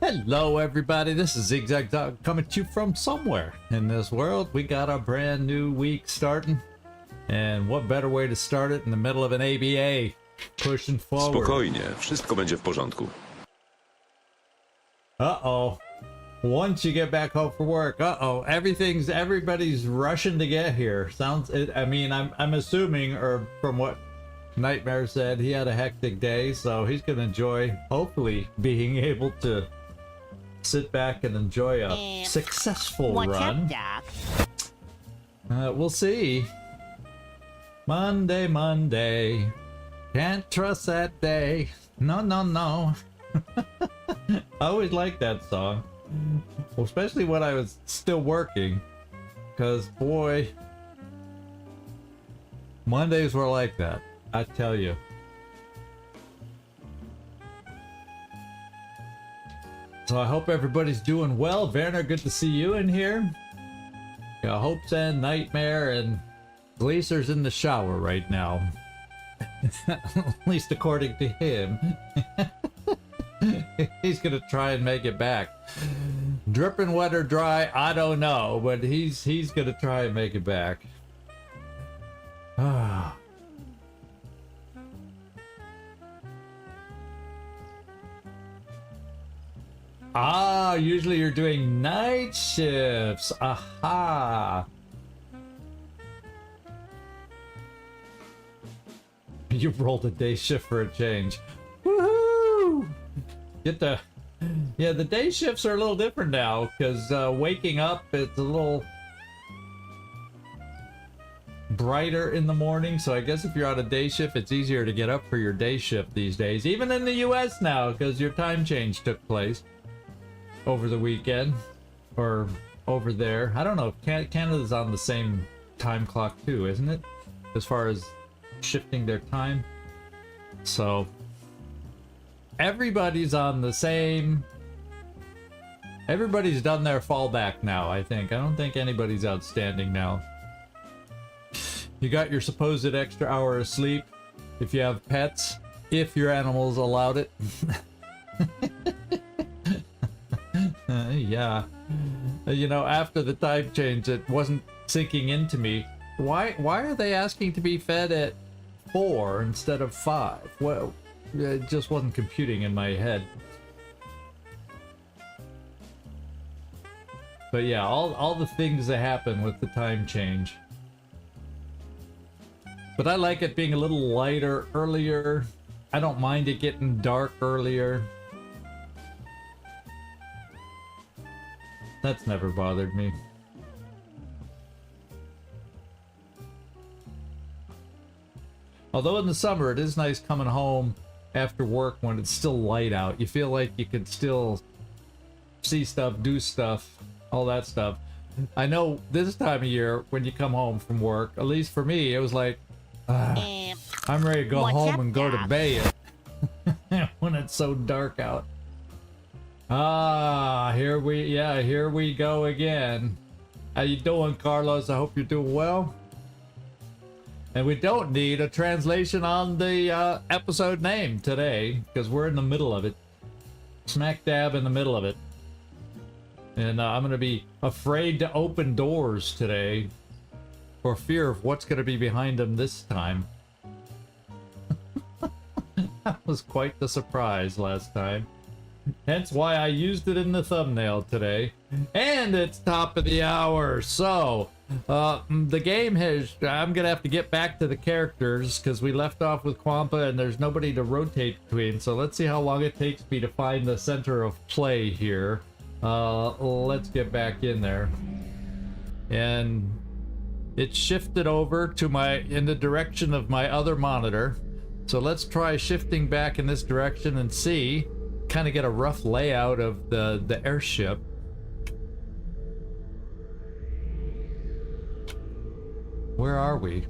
Hello everybody, this is Zigzag Dog coming to you from somewhere in this world. We got a brand new week starting, and what better way to start it in the middle of an ABA, pushing forward. Spokojnie, wszystko będzie w porządku. Uh-oh. Once you get back home from work, everybody's rushing to get here. I'm assuming, or from what Nightmare said, he had a hectic day, so he's gonna enjoy, hopefully, being able to sit back and enjoy a successful run. We'll see. Monday. Can't trust that day. No. I always liked that song. Well, especially when I was still working. Because, boy, Mondays were like that. I tell you. So I hope everybody's doing well. Werner, good to see you in here. Got Hopes and Nightmare, and Glaciers in the shower right now. At least according to him. He's gonna try and make it back. Dripping wet or dry, I don't know, but he's gonna try and make it back. Usually you're doing night shifts. Aha. You rolled a day shift for a change. Woohoo! The day shifts are a little different now, because waking up, it's a little brighter in the morning, so I guess if you're on a day shift, it's easier to get up for your day shift these days, even in the US now, because your time change took place over the weekend, or over there. I don't know, Canada's on the same time clock too, isn't it? As far as shifting their time. So everybody's on the same. Everybody's done their fallback now, I think. I don't think anybody's outstanding now. You got your supposed extra hour of sleep if you have pets, if your animals allowed it. Yeah. You know, after the time change, it wasn't sinking into me. Why are they asking to be fed at 4 instead of 5? Well, it just wasn't computing in my head. But yeah, all the things that happen with the time change. But I like it being a little lighter earlier. I don't mind it getting dark earlier. That's never bothered me. Although in the summer, it is nice coming home after work when it's still light out. You feel like you can still see stuff, do stuff, all that stuff. I know this time of year, when you come home from work, at least for me, it was like, I'm ready to go home and go to bed when it's so dark out. Here we go again. How you doing, Carlos? I hope you're doing well. And we don't need a translation on the episode name today, because we're in the middle of it. Smack dab in the middle of it. And I'm going to be afraid to open doors today for fear of what's going to be behind them this time. That was quite the surprise last time. Hence why I used it in the thumbnail today. And it's top of the hour, so the game has... I'm gonna have to get back to the characters because we left off with Kwampa and there's nobody to rotate between, so let's see how long it takes me to find the center of play here. Let's get back in there. And it shifted over to in the direction of my other monitor, so let's try shifting back in this direction and see, kind of get a rough layout of the airship. Where are we?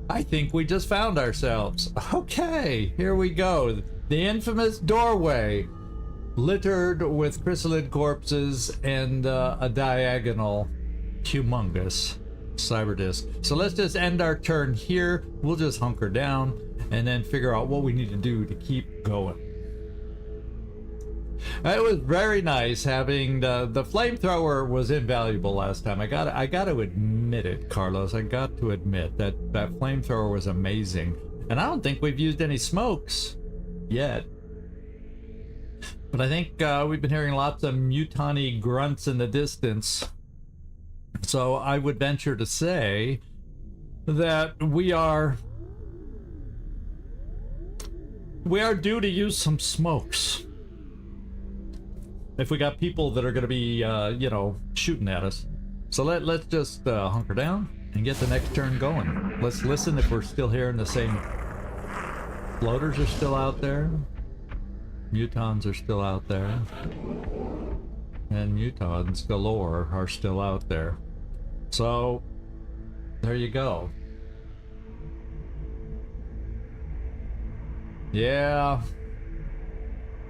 I think we just found ourselves. Okay, here we go. The infamous doorway, littered with chrysalid corpses and a diagonal humongous cyber disk. So let's just end our turn here. We'll just hunker down and then figure out what we need to do to keep going. It was very nice having the flamethrower was invaluable last time. I got to admit it, Carlos. I got to admit that flamethrower was amazing. And I don't think we've used any smokes yet. But I think we've been hearing lots of mutiny grunts in the distance. So I would venture to say that we are due to use some smokes. If we got people that are going to be, you know, shooting at us. So let's just hunker down and get the next turn going. Let's listen if we're still hearing the same. Floaters are still out there. Mutons are still out there. And mutons galore are still out there. So, there you go. Yeah.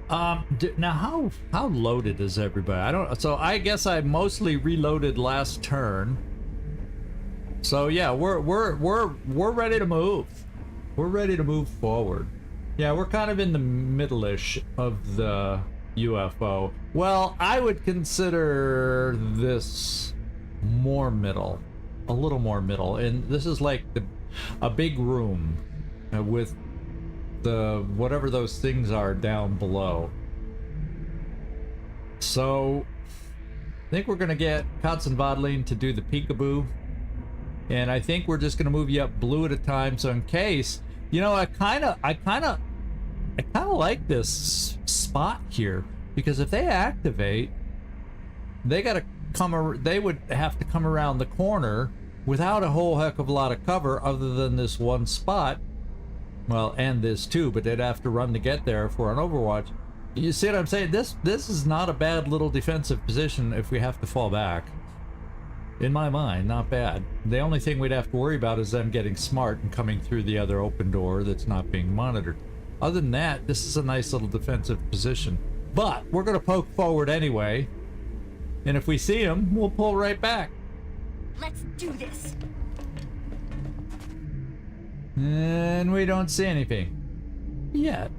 Now how loaded is everybody? So I guess I mostly reloaded last turn. So yeah, we're ready to move. We're ready to move forward. Yeah, we're kind of in the middle-ish of the UFO. Well, I would consider this more middle, a little more middle, and this is like a big room with the whatever those things are down below. So I think we're gonna get Katzenbadling to do the peekaboo, and I think we're just gonna move you up blue at a time. So in case, you know, I kind of like this spot here, because if they activate, they gotta they would have to come around the corner without a whole heck of a lot of cover other than this one spot. Well, and this too, but they'd have to run to get there for an Overwatch. You see what I'm saying? This is not a bad little defensive position if we have to fall back. In my mind, not bad. The only thing we'd have to worry about is them getting smart and coming through the other open door that's not being monitored. Other than that, this is a nice little defensive position. But we're going to poke forward anyway. And if we see them, we'll pull right back. Let's do this. And we don't see anything yet.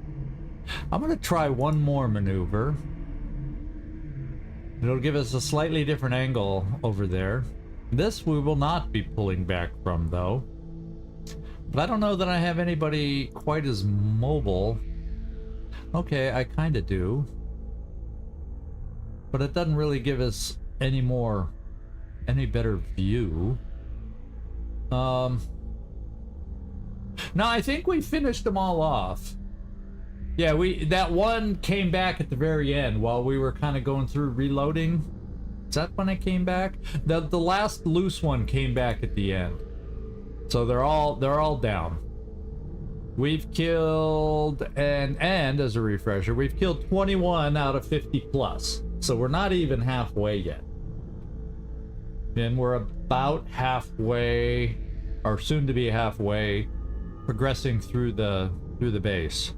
I'm going to try one more maneuver. It'll give us a slightly different angle over there. This we will not be pulling back from, though. But I don't know that I have anybody quite as mobile. Okay, I kind of do. But it doesn't really give us any better view. No, I think we finished them all off. Yeah, that one came back at the very end while we were kind of going through reloading. Is that when it came back? The last loose one came back at the end. So they're all down. We've killed, and as a refresher, we've killed 21 out of 50 plus. So we're not even halfway yet. And we're about halfway, or soon to be halfway, progressing through the base.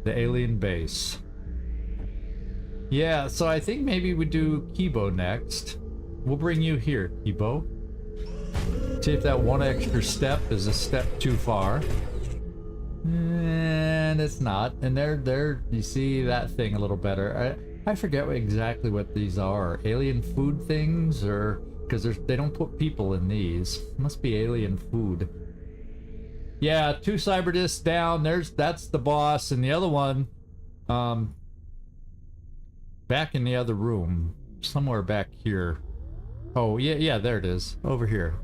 The alien base. Yeah, so I think maybe we do Kibo next. We'll bring you here, Kibo. See if that one extra step is a step too far. And it's not. And there you see that thing a little better. I forget exactly what these are. Alien food things, or because they don't put people in these. Must be alien food. Yeah, 2 cyber discs down. That's the boss, and the other one, back in the other room, somewhere back here. Oh yeah, there it is, over here.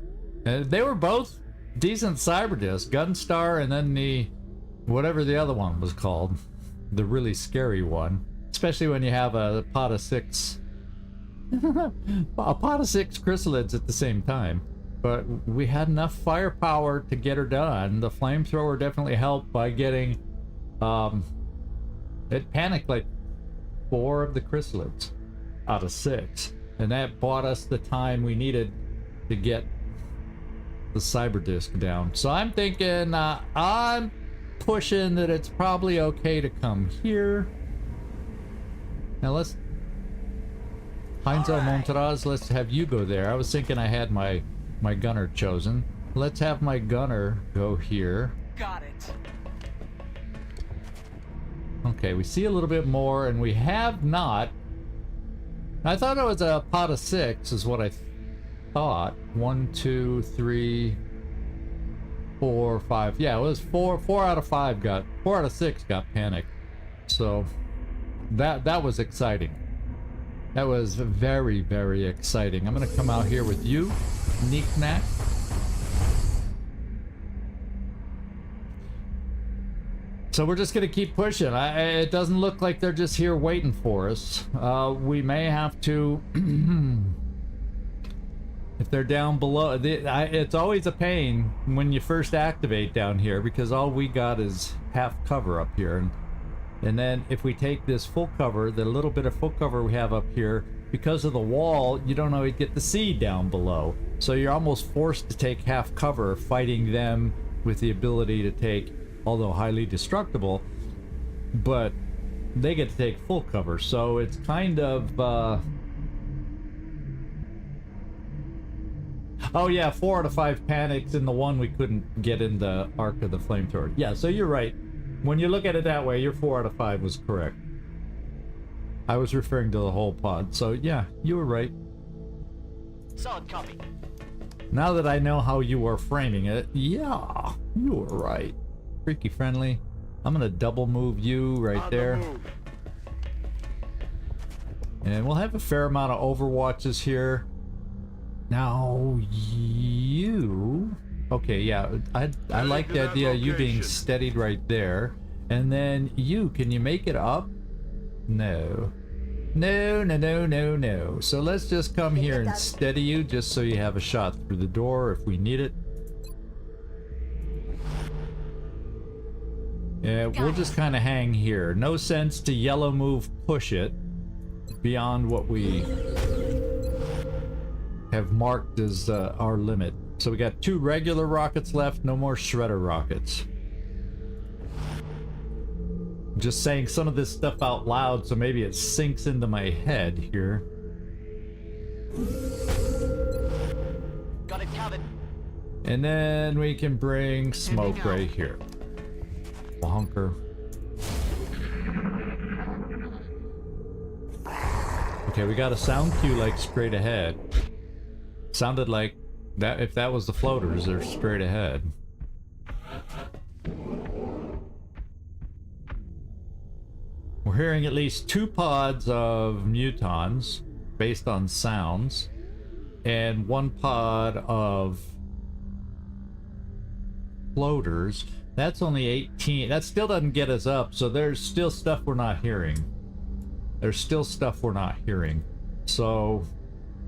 They were both decent cyber discs, Gunstar, and then the whatever the other one was called, the really scary one. Especially when you have a pot of 6, a pot of 6 chrysalids at the same time. But we had enough firepower to get her done. The flamethrower definitely helped by getting, it panicked like 4 of the chrysalids out of 6. And that bought us the time we needed to get the cyber disc down. So I'm thinking, I'm pushing that it's probably okay to come here. Now let's, Heinzo Montaraz, let's have you go there. I was thinking I had my gunner chosen. Let's have my gunner go here. Got it. Okay, we see a little bit more, and we have not. I thought it was a pot of 6 is what I thought. 1, 2, 3, 4, 5. Yeah, it was 4 out of 5 got, 4 out of 6 got panicked. So that was exciting. That was very, very exciting. I'm gonna come out here with you, Knick-Knack. So we're just gonna keep pushing. It doesn't look like they're just here waiting for us. We may have to, if they're down below. It's always a pain when you first activate down here because all we got is half cover up here. And then if we take this full cover, the little bit of full cover we have up here, because of the wall, you don't always get to see down below. So you're almost forced to take half cover fighting them with the ability to take, although highly destructible, but they get to take full cover. So it's kind of, oh yeah, 4 out of 5 panics in the one we couldn't get in the Arc of the Flamethrower. Yeah, so you're right. When you look at it that way, your 4 out of 5 was correct. I was referring to the whole pod, so yeah, you were right. Solid copy. Now that I know how you were framing it, yeah, you were right. Freaky friendly. I'm gonna double move you right there. And we'll have a fair amount of Overwatches here. Now, you... Okay, yeah, I like the idea of you being steadied right there. And then you, can you make it up? No. No, no, no, no, no. So let's just come here and steady you just so you have a shot through the door if we need it. Yeah, we'll just kind of hang here. No sense to yellow move push it beyond what we have marked as our limit. So we got 2 regular rockets left, no more shredder rockets. Just saying some of this stuff out loud so maybe it sinks into my head here. Got it covered. And then we can bring smoke right here. Honker. Okay, we got a sound cue like straight ahead. Sounded like that if that was the floaters, they're straight ahead. We're hearing at least 2 pods of mutons based on sounds, and 1 pod of floaters. That's only 18. That still doesn't get us up, so there's still stuff we're not hearing. There's still stuff we're not hearing. So,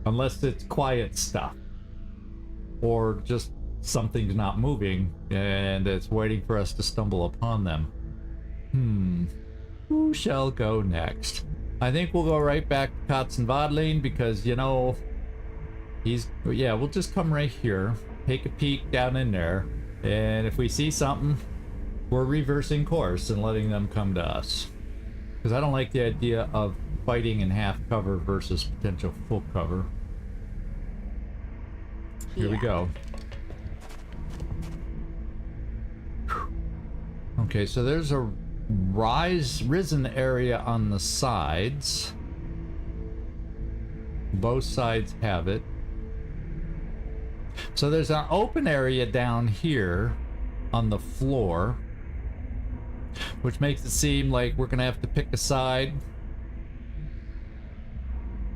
unless it's quiet stuff, or just something's not moving, and it's waiting for us to stumble upon them. Who shall go next? I think we'll go right back to Katzenwadling because, you know, yeah, we'll just come right here, take a peek down in there, and if we see something, we're reversing course and letting them come to us. Because I don't like the idea of fighting in half cover versus potential full cover. Here we go. Okay, so there's a risen area on the sides. Both sides have it. So there's an open area down here on the floor, which makes it seem like we're gonna have to pick a side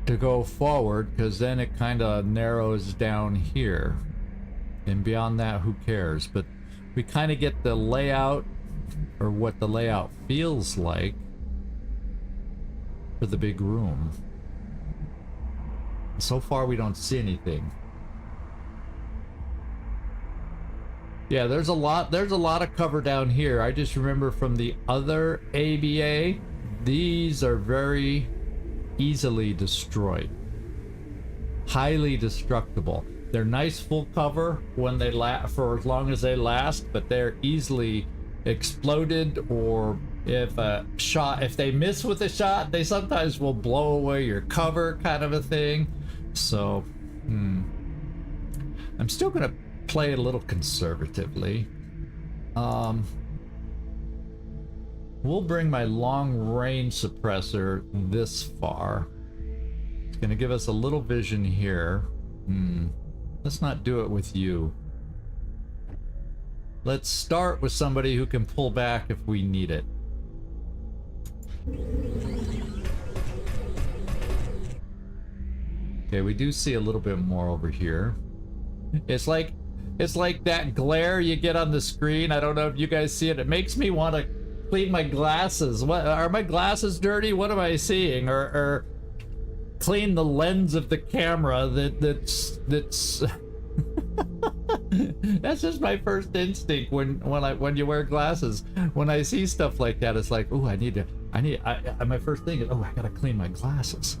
to go forward, because then it kind of narrows down here, and beyond that, who cares? But we kind of get the layout, or what the layout feels like for the big room. So far we don't see anything. Yeah, there's a lot of cover down here. I just remember from the other ABA, these are very easily destroyed. Highly destructible. They're nice full cover when they for as long as they last, but they're easily exploded, or if they miss with a shot, they sometimes will blow away your cover, kind of a thing. So, I'm still gonna play it a little conservatively. We'll bring my long range suppressor this far. It's gonna give us a little vision here. Let's not do it with you. Let's start with somebody who can pull back if we need it. Okay, we do see a little bit more over here. It's like that glare you get on the screen. I don't know if you guys see it. It makes me want to clean my glasses. What are my glasses dirty? What am I seeing? Or clean the lens of the camera that's that's just my first instinct when you wear glasses. When I see stuff like that, it's like, oh, my first thing is, oh, I gotta clean my glasses.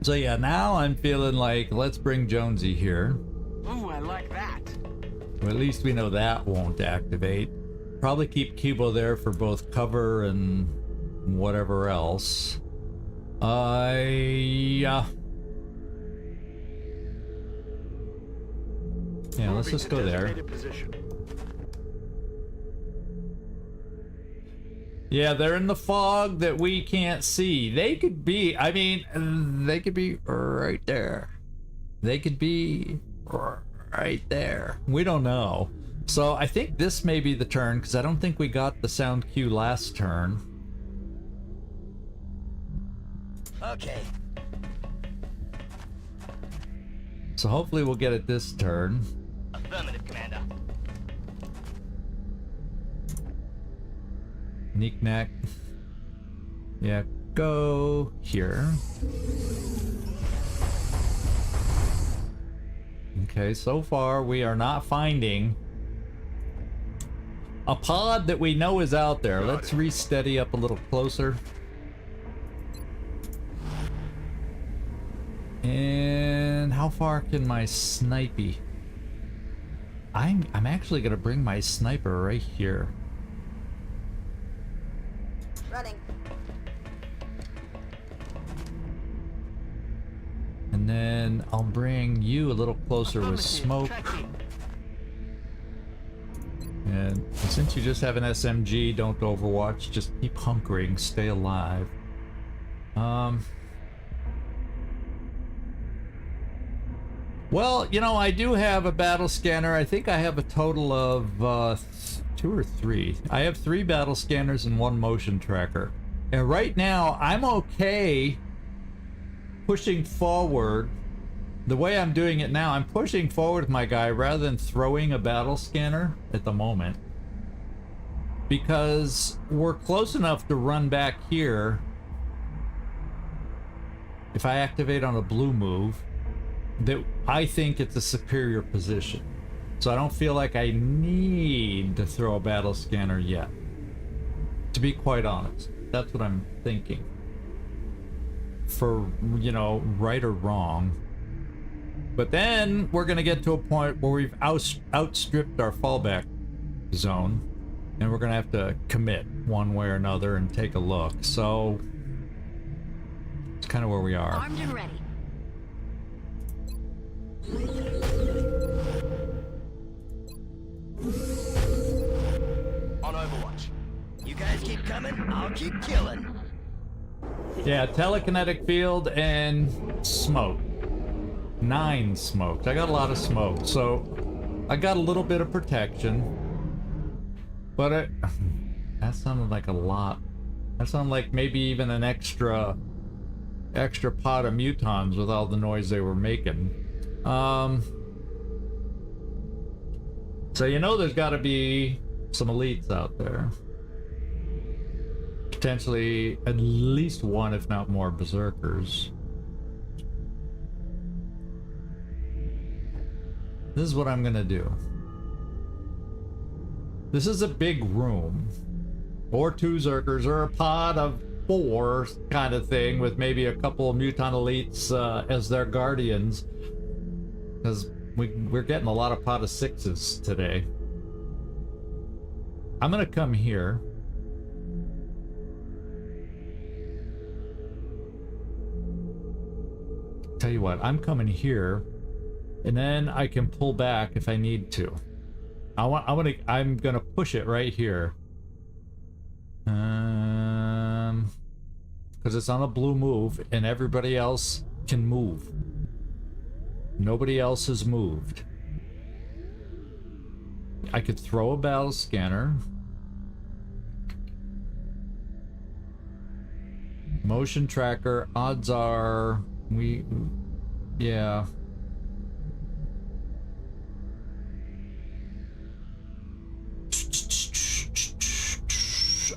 So yeah, now I'm feeling like, let's bring Jonesy here. Ooh, I like that. Well, at least we know that won't activate. Probably keep Kibo there for both cover and whatever else. Yeah, let's just go there. Yeah, they're in the fog that we can't see. They could be, I mean, they could be right there. They could be right there. We don't know. So I think this may be the turn, because I don't think we got the sound cue last turn. Okay. So hopefully we'll get it this turn. Affirmative, Commander. Knick-knack. Yeah, go here. Okay, so far we are not finding a pod that we know is out there. Let's re-steady up a little closer. And how far can my snipey? I'm actually gonna bring my sniper right here. Running. And then I'll bring you a little closer with smoke. Tracking. And since you just have an SMG, don't Overwatch. Just keep hunkering, stay alive. Well, you know, I do have a battle scanner. I think I have a total of 2 or 3. I have 3 battle scanners and 1 motion tracker. And right now, I'm okay pushing forward. The way I'm doing it now, I'm pushing forward with my guy rather than throwing a battle scanner at the moment. Because we're close enough to run back here. If I activate on a blue move, that I think it's a superior position. So I don't feel like I need to throw a battle scanner yet. To be quite honest, that's what I'm thinking. For, you know, right or wrong. But then we're gonna get to a point where we've outstripped our fallback zone, and we're gonna have to commit one way or another and take a look. So it's kind of where we are. Armed and ready. On Overwatch. You guys keep coming, I'll keep killing. Yeah, telekinetic field and smoke. 9 smokes. I got a lot of smoke, so I got a little bit of protection. But that sounded like a lot. That sounded like maybe even an extra pot of mutons with all the noise they were making. So you know there's got to be some elites out there. Potentially at least 1, if not more, berserkers. This is what I'm gonna do. This is a big room. Or 2 Zerkers, or a pod of 4 kind of thing, with maybe a couple of mutant elites as their guardians. Because we're getting a lot of pot of 6s today. I'm gonna come here. Tell you what, I'm coming here, and then I can pull back if I need to. I'm gonna push it right here. Because it's on a blue move and everybody else can move. Nobody else has moved. I could throw a battle scanner. Motion tracker, odds are yeah.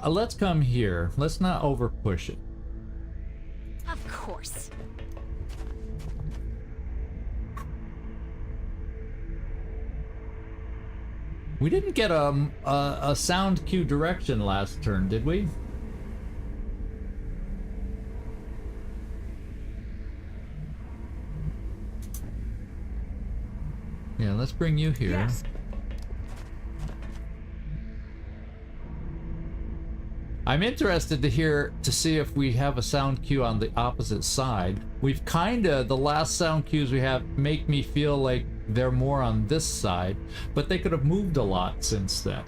Let's come here. Let's not over push it. Of course. We didn't get a sound cue direction last turn, did we? Yeah, let's bring you here. Yes. I'm interested to see if we have a sound cue on the opposite side. We've kinda, the last sound cues we have make me feel like they're more on this side, but they could have moved a lot since then.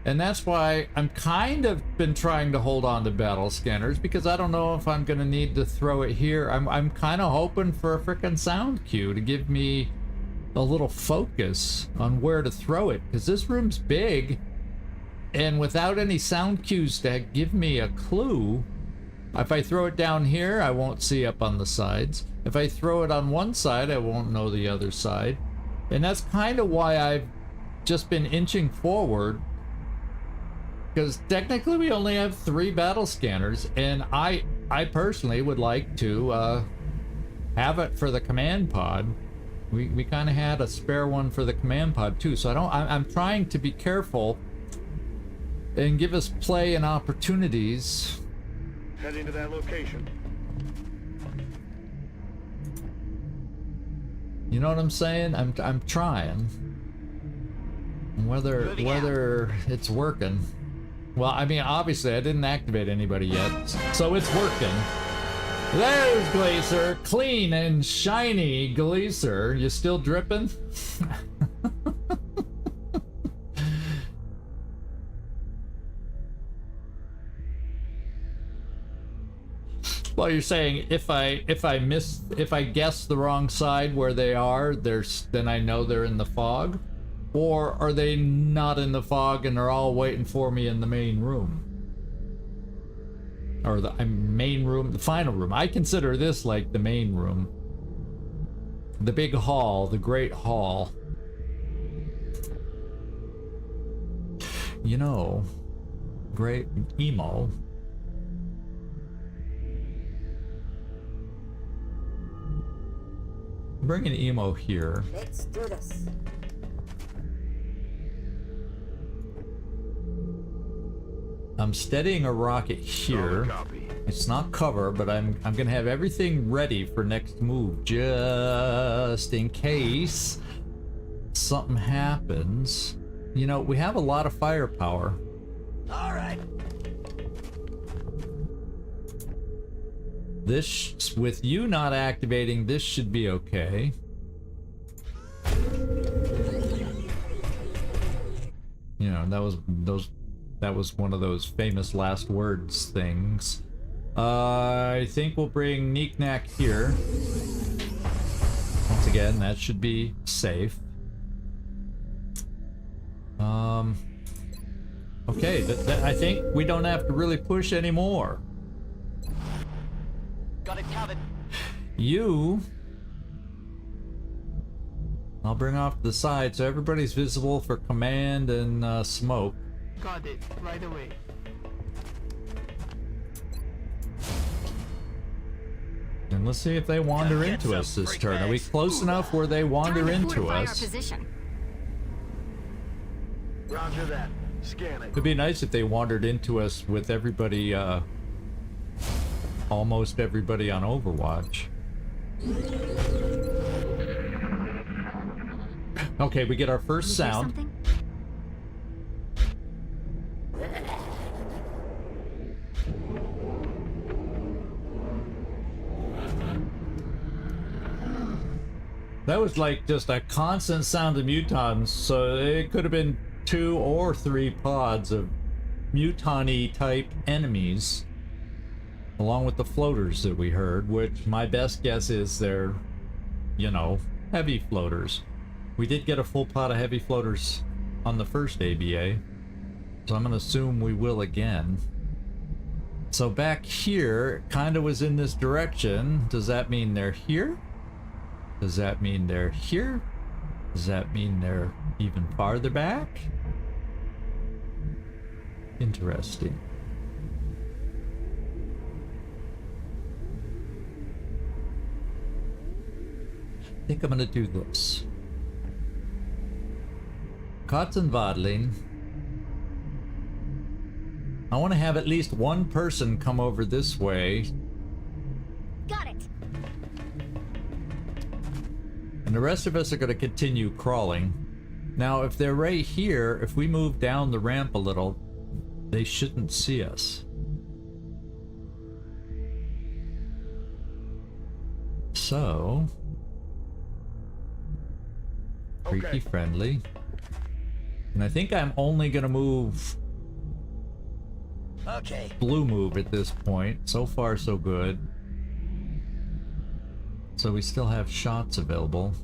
And that's why I'm kind of been trying to hold on to battle scanners, because I don't know if I'm gonna need to throw it here. I'm kind of hoping for a frickin' sound cue to give me a little focus on where to throw it, because this room's big. And without any sound cues to give me a clue, if I throw it down here, I won't see up on the sides. If I throw it on one side, I won't know the other side. And that's kind of why I've just been inching forward. Because technically we only have 3 battle scanners, and I personally would like to have it for the command pod. We kind of had a spare one for the command pod too, so I'm trying to be careful and give us play and opportunities. Heading to that location. You know what I'm saying? I'm trying. Whether it's working. Well, I mean, obviously I didn't activate anybody yet, so it's working. There's Glacier, clean and shiny Glacier. You still dripping? Well, you're saying if I guess the wrong side where they are, then I know they're in the fog? Or are they not in the fog and they're all waiting for me in the main room? Or the main room, the final room. I consider this like the main room. The big hall, the great hall. You know, great emo. Bring an emo here. Let's do this. I'm steadying a rocket here. It's not cover, but I'm gonna have everything ready for next move, just in case something happens. You know, we have a lot of firepower. All right. This, with you not activating, this should be okay. You know, that was one of those famous last words things. I think we'll bring Neek-Nack here. Once again, that should be safe. Okay, I think we don't have to really push anymore. Got it covered. You, I'll bring off to the side so everybody's visible for command and smoke. Got it, right away. And let's see if they wander Get into some us this freak turn. Are we bags. close enough where they wander Time to into fortify our us? position. Roger that. Scanning. It'd be nice if they wandered into us with everybody, almost everybody on Overwatch. Okay, we get our first You hear sound. something? That was like just a constant sound of mutons, so it could have been 2 or 3 pods of muton-y type enemies, along with the floaters that we heard, which my best guess is they're, you know, heavy floaters. We did get a full pod of heavy floaters on the first ABA, so I'm gonna assume we will again. So back here kind of was in this direction. Does that mean they're here? Does that mean they're here? Does that mean they're even farther back? Interesting. I think I'm gonna do this. Katzenwadling. I want to have at least one person come over this way. Got it. And the rest of us are going to continue crawling. Now, if they're right here, if we move down the ramp a little, they shouldn't see us. So, freaky friendly. And I think I'm only going to move Okay. blue move at this point. So far, so good. So we still have shots available.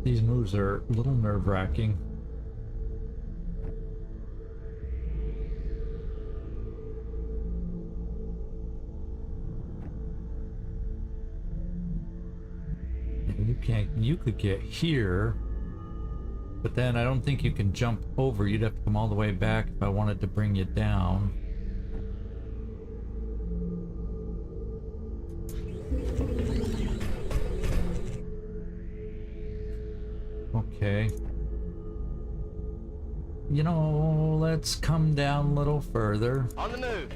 These moves are a little nerve-wracking. You could get here, but then I don't think you can jump over. You'd have to come all the way back if I wanted to bring you down. Okay. You know, let's come down a little further. On the move.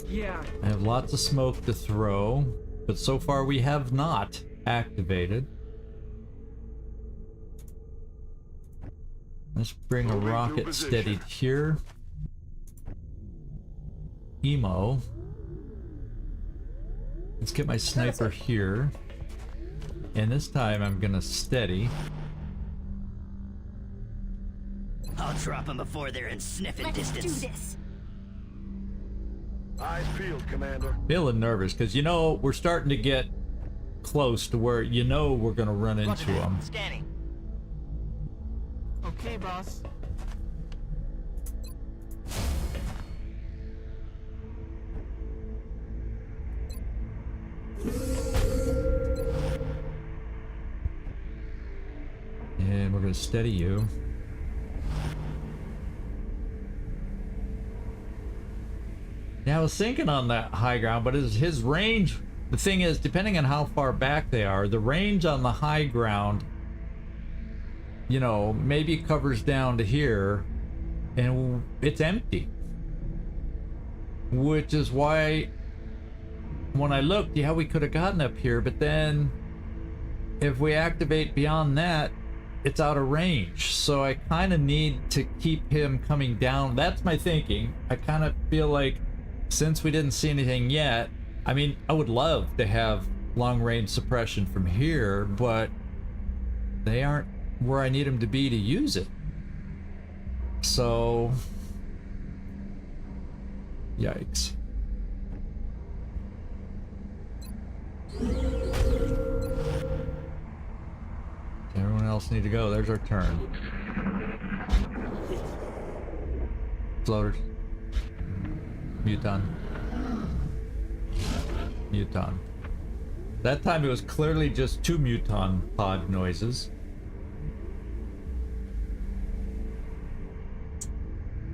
Yeah. I have lots of smoke to throw, but so far we have not activated. Let's bring a Moving to rocket position. steadied here. Emo. Let's get my sniper here. And this time I'm gonna steady. I'll drop them before they're in sniffing Let's distance. do this. Eyes peeled, Commander. Feeling nervous because you know we're starting to get close to where you know we're gonna run into them. Scanning. Okay, boss. And we're gonna steady you. Yeah, I was thinking on that high ground, but his range, the thing is, depending on how far back they are, the range on the high ground, you know, maybe covers down to here, and it's empty. Which is why, when I looked, yeah, we could have gotten up here, but then, if we activate beyond that, it's out of range. So I kind of need to keep him coming down. That's my thinking. I kind of feel like, since we didn't see anything yet, I mean, I would love to have long range suppression from here, but they aren't where I need them to be to use it. So, yikes. Everyone else need to go. There's our turn. Floaters. Muton. Muton. That time it was clearly just 2 muton pod noises.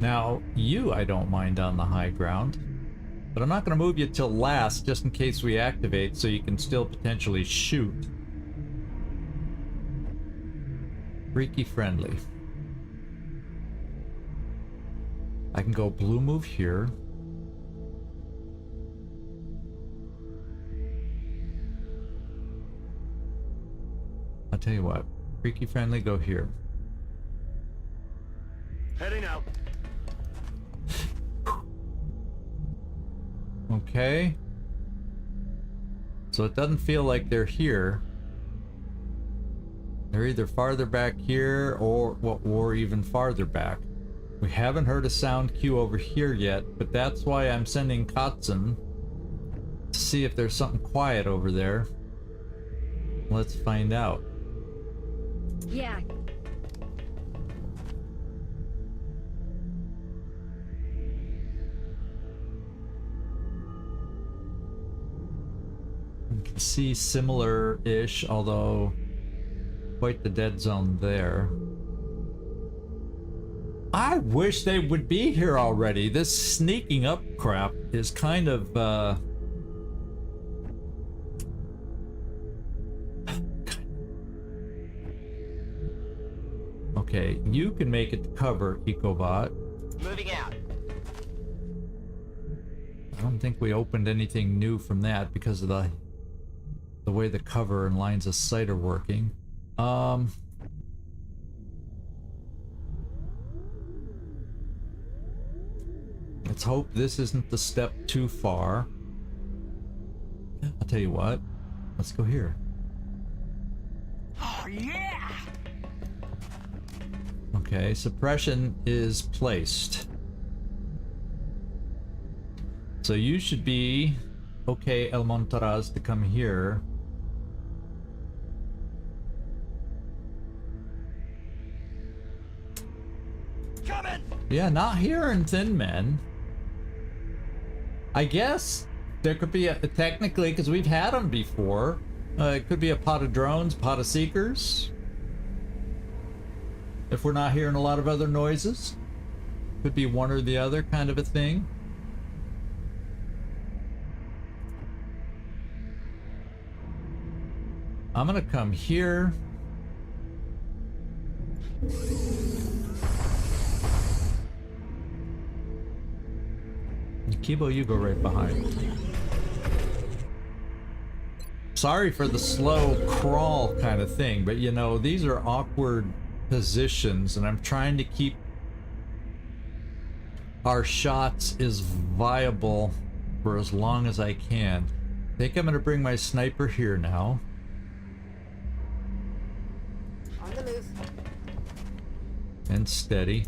Now, you I don't mind on the high ground, but I'm not going to move you till last just in case we activate so you can still potentially shoot. Freaky friendly. I can go blue move here. I'll tell you what, freaky friendly, go here. Heading out. Okay. So it doesn't feel like they're here. They're either farther back here or even farther back. We haven't heard a sound cue over here yet, but that's why I'm sending Katzen to see if there's something quiet over there. Let's find out. Yeah. You can see similar-ish, although quite the dead zone there. I wish they would be here already. This sneaking up crap is kind of, Okay, you can make it to cover, Ecobot. Moving out. I don't think we opened anything new from that because of the way the cover and lines of sight are working. Let's hope this isn't the step too far. I'll tell you what. Let's go here. Oh, yeah! Okay, suppression is placed. So you should be okay, El Montaraz, to come here. Coming! Yeah, not here in Thin Men. I guess there could be technically, because we've had them before. It could be a pot of drones, pot of seekers. If we're not hearing a lot of other noises. Could be one or the other kind of a thing. I'm gonna come here. Kibo, you go right behind. Sorry for the slow crawl kind of thing, but you know, these are awkward positions and I'm trying to keep our shots as viable for as long as I can. I think I'm gonna bring my sniper here now. On the move. And steady.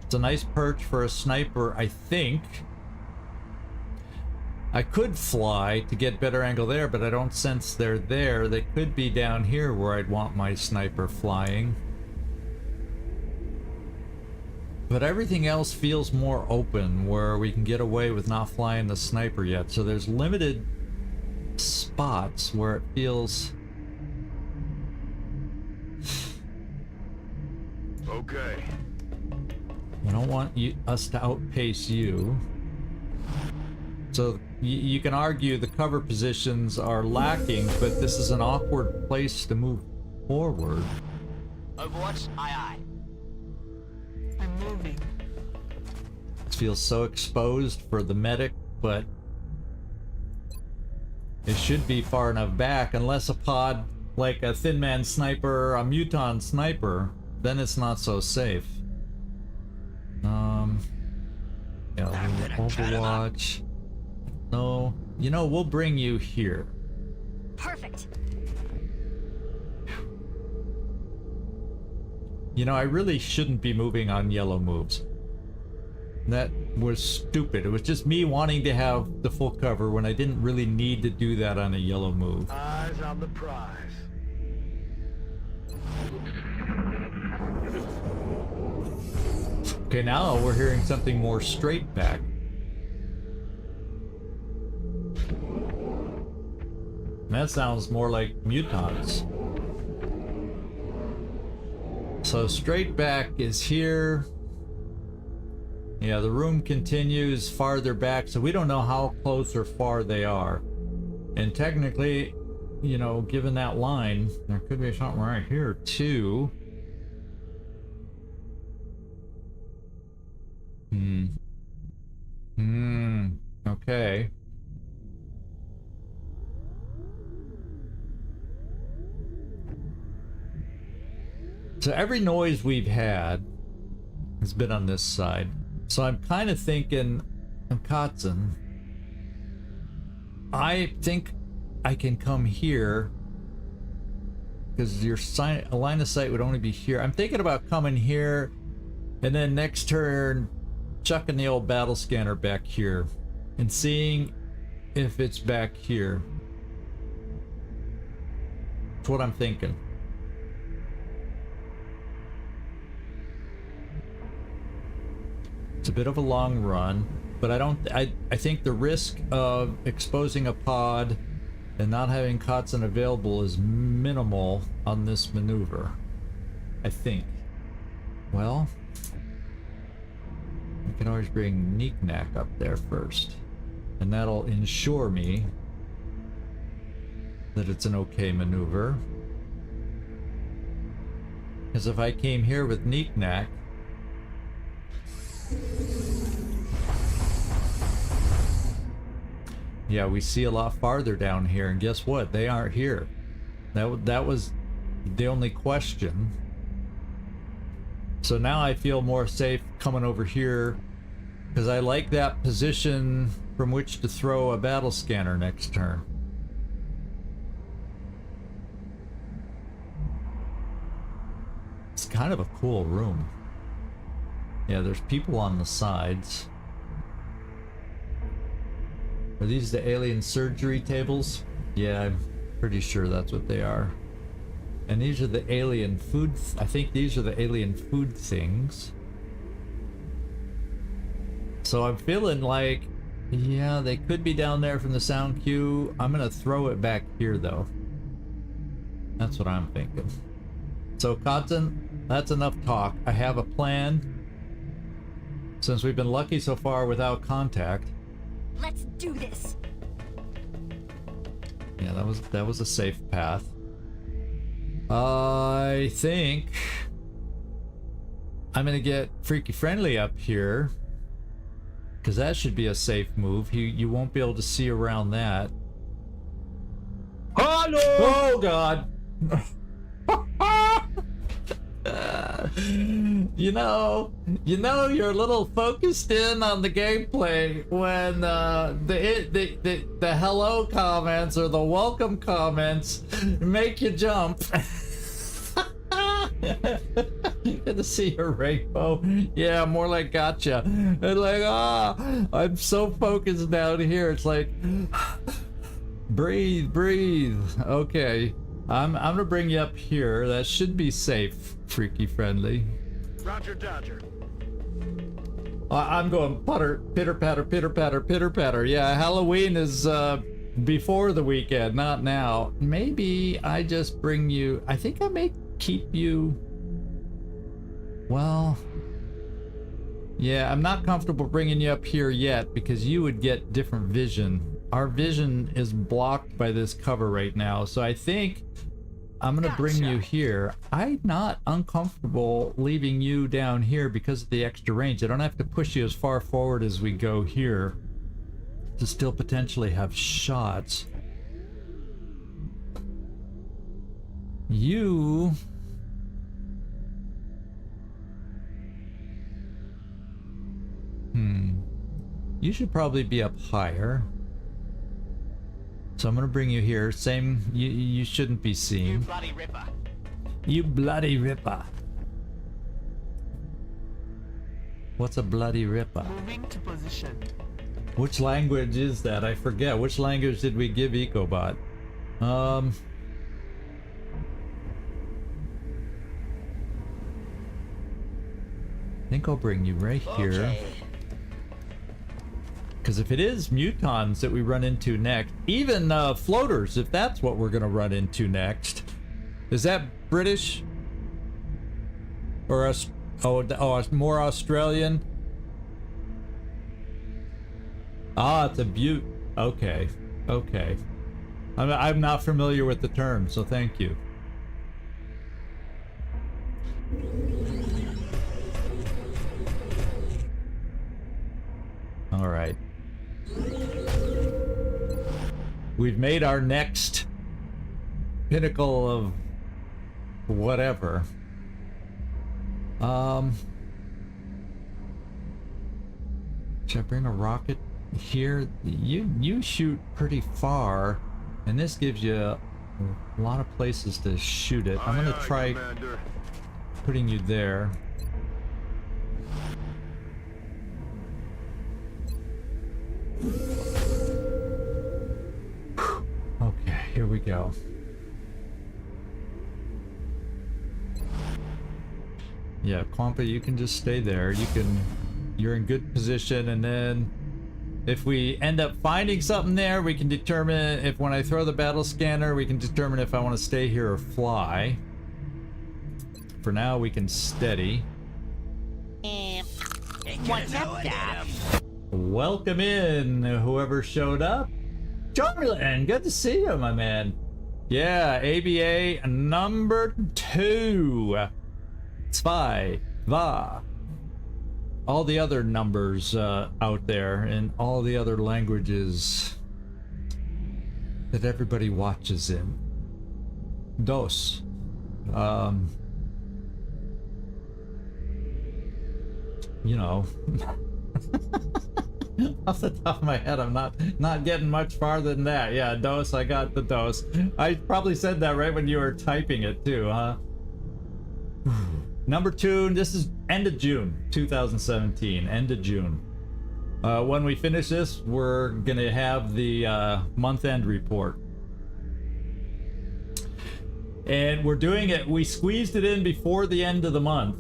It's a nice perch for a sniper, I think. I could fly to get better angle there, but I don't sense they're there. They could be down here where I'd want my sniper flying. But everything else feels more open, where we can get away with not flying the sniper yet. So there's limited spots where it feels... Okay. I don't want us to outpace you. So you can argue the cover positions are lacking, but this is an awkward place to move forward. Overwatch, aye. I'm moving. It feels so exposed for the medic, but it should be far enough back, unless a pod like a Thin Man sniper, a Muton sniper, then it's not so safe. Yeah, Overwatch. No, you know, we'll bring you here. Perfect. You know, I really shouldn't be moving on yellow moves. That was stupid. It was just me wanting to have the full cover when I didn't really need to do that on a yellow move. Eyes on the prize. Okay, now we're hearing something more straight back. That sounds more like mutants. So straight back is here. Yeah, the room continues farther back, so we don't know how close or far they are. And technically, you know, given that line, there could be something right here too. Okay. So every noise we've had has been on this side. So I'm kind of thinking, Katzen, I think I can come here because your line of sight would only be here. I'm thinking about coming here and then next turn chucking the old battle scanner back here and seeing if it's back here. That's what I'm thinking. It's a bit of a long run, but I think the risk of exposing a pod and not having Katzen available is minimal on this maneuver. I think. Well, I can always bring Knick-Knack up there first, and that'll ensure me that it's an okay maneuver. Because if I came here with Knick-Knack, yeah, we see a lot farther down here, and guess what? They aren't here. That was the only question. So now I feel more safe coming over here because I like that position from which to throw a battle scanner next turn. It's kind of a cool room. Yeah, there's people on the sides. Are these the alien surgery tables? Yeah, I'm pretty sure that's what they are. And these are the alien food... I think these are the alien food things. So I'm feeling like... yeah, they could be down there from the sound cue. I'm gonna throw it back here, though. That's what I'm thinking. So, Katzen, that's enough talk. I have a plan. Since we've been lucky so far without contact. Let's do this. Yeah, that was a safe path. I think I'm gonna get Freaky Friendly up here because that should be a safe move. You won't be able to see around that. Hello! Oh God! You know, you're a little focused in on the gameplay when the hello comments or the welcome comments make you jump. You're gonna see a rainbow. Yeah, more like gotcha. And like, I'm so focused down here. It's like, breathe. Okay. I'm gonna bring you up here. That should be safe, Freaky Friendly. Roger, Dodger. I'm going pitter patter. Yeah, Halloween is before the weekend, not now. Maybe I just bring you. I think I may keep you. Well, yeah, I'm not comfortable bringing you up here yet because you would get different vision. Our vision is blocked by this cover right now, so I think I'm gonna bring you here. I'm not uncomfortable leaving you down here because of the extra range. I don't have to push you as far forward as we go here to still potentially have shots. You... you should probably be up higher. So I'm gonna bring you here. Same, you shouldn't be seen. You bloody ripper. You bloody ripper. What's a bloody ripper? Moving to position. Which language is that? I forget. Which language did we give Ecobot? I think I'll bring you right here. Okay. Because if it is mutons that we run into next, even floaters, if that's what we're going to run into next. Is that British? Or more Australian? Ah, it's a butte. Okay. I'm not familiar with the term, so thank you. All right. We've made our next pinnacle of whatever. Should I bring a rocket here? You shoot pretty far, and this gives you a lot of places to shoot it. I'm gonna try putting you there. Okay, here we go. Yeah, Quampa, you can just stay there. You're in good position, and then if we end up finding something there, we can determine if when I throw the battle scanner, we can determine if I want to stay here or fly. For now, we can steady. What's up, Dad? Welcome in, whoever showed up. Charlie, good to see you, my man. Yeah, ABA number 2. Zwei, va. All the other numbers out there in all the other languages that everybody watches in. Dos. You know. Off the top of my head, I'm not getting much farther than that. Yeah, dos, I got the dos. I probably said that right when you were typing it too, huh? Number 2, this is end of June 2017, end of June. When we finish this, we're gonna have the month-end report. And we're doing it, we squeezed it in before the end of the month.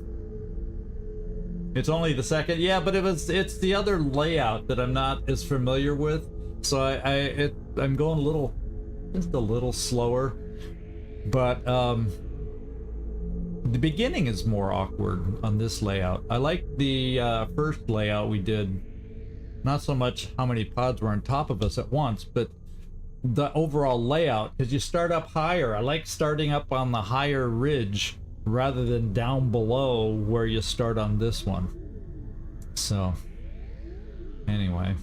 It's only the 2nd, yeah, but it's the other layout that I'm not as familiar with. So I'm going just a little slower. But the beginning is more awkward on this layout. I like the first layout we did, not so much how many pods were on top of us at once, but the overall layout, because you start up higher. I like starting up on the higher ridge rather than down below where you start on this one. So anyway,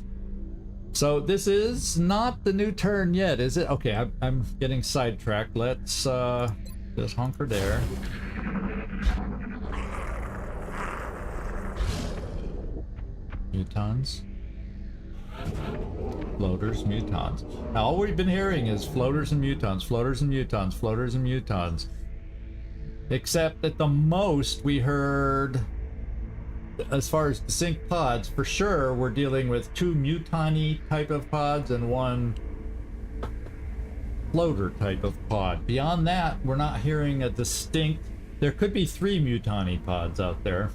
so this is not the new turn yet, is it? Okay, I'm getting sidetracked. Let's just hunker there. Mutons. Floaters, mutons. Now, all we've been hearing is floaters and mutons, floaters and mutons, floaters and mutons. Except at the most we heard, as far as distinct pods, for sure we're dealing with 2 muton-y type of pods and 1 floater type of pod. Beyond that, we're not hearing a distinct. There could be 3 muton-y pods out there,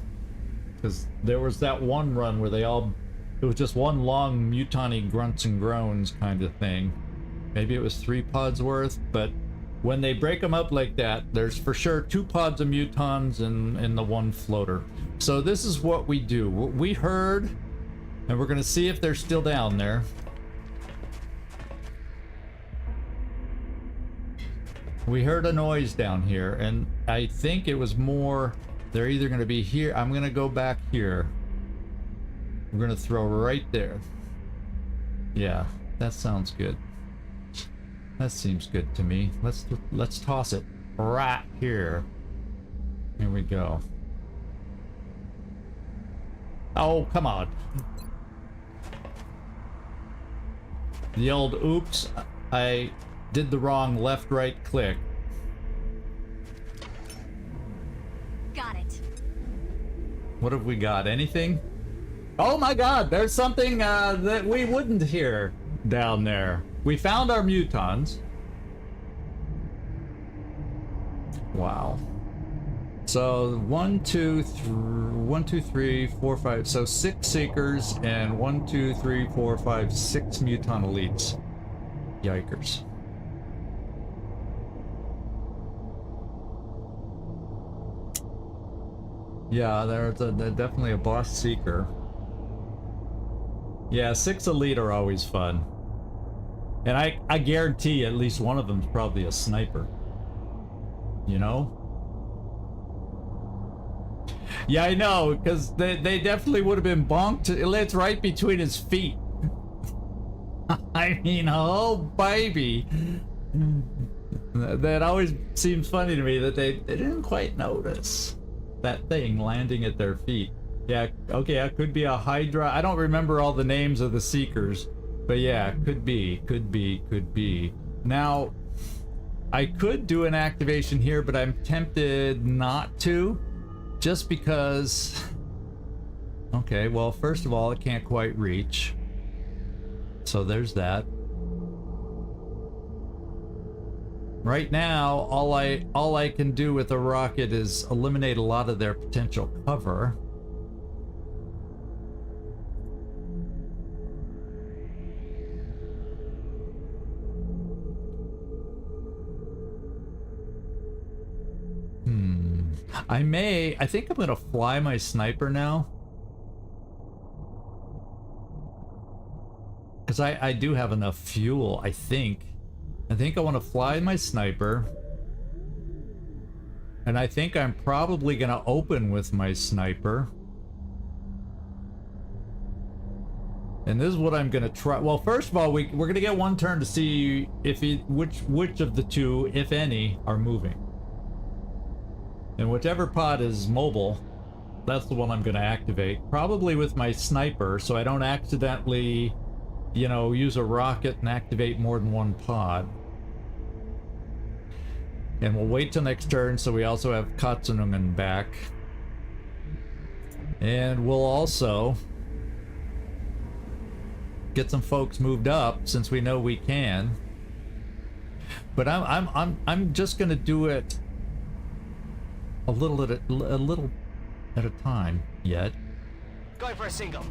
because there was that one run where it was just one long muton-y grunts and groans kind of thing. Maybe it was 3 pods worth, but when they break them up like that, there's for sure 2 pods of mutons and the 1 floater. So this is what we do. We heard, and we're gonna see if they're still down there. We heard a noise down here, and I think it was more, they're either gonna be here. I'm gonna go back here. We're gonna throw right there. Yeah, that sounds good. That seems good to me. Let's toss it right here. Here we go. Oh, come on. The old oops, I did the wrong left-right click. Got it. What have we got? Anything? Oh my god, there's something that we wouldn't hear down there. We found our mutons. Wow. So 1, 2, 3, 4, 5. So 6 seekers and 1, 2, 3, 4, 5, 6 muton elites. Yikers. Yeah, there's definitely a boss seeker. Yeah, 6 elite are always fun. And I guarantee at least one of them's probably a sniper. You know? Yeah, I know, because they definitely would have been bonked. It's right between his feet. I mean, oh baby. That always seems funny to me that they didn't quite notice that thing landing at their feet. Yeah, okay, it could be a Hydra. I don't remember all the names of the Seekers. But yeah, could be. Now, I could do an activation here, but I'm tempted not to. Just because... Okay, well, first of all, it can't quite reach. So there's that. Right now, all I can do with a rocket is eliminate a lot of their potential cover. I think I'm gonna fly my sniper now. Because I do have enough fuel, I think. I think I want to fly my sniper. And I think I'm probably gonna open with my sniper. And this is what I'm gonna try. Well, first of all, we're gonna get one turn to see if which of the two, if any, are moving. And whichever pod is mobile, that's the one I'm gonna activate. Probably with my sniper, so I don't accidentally, you know, use a rocket and activate more than one pod. And we'll wait till next turn, so we also have Katsunungen back. And we'll also get some folks moved up, since we know we can. But I'm just gonna do it a little at a time yet. Going for a single.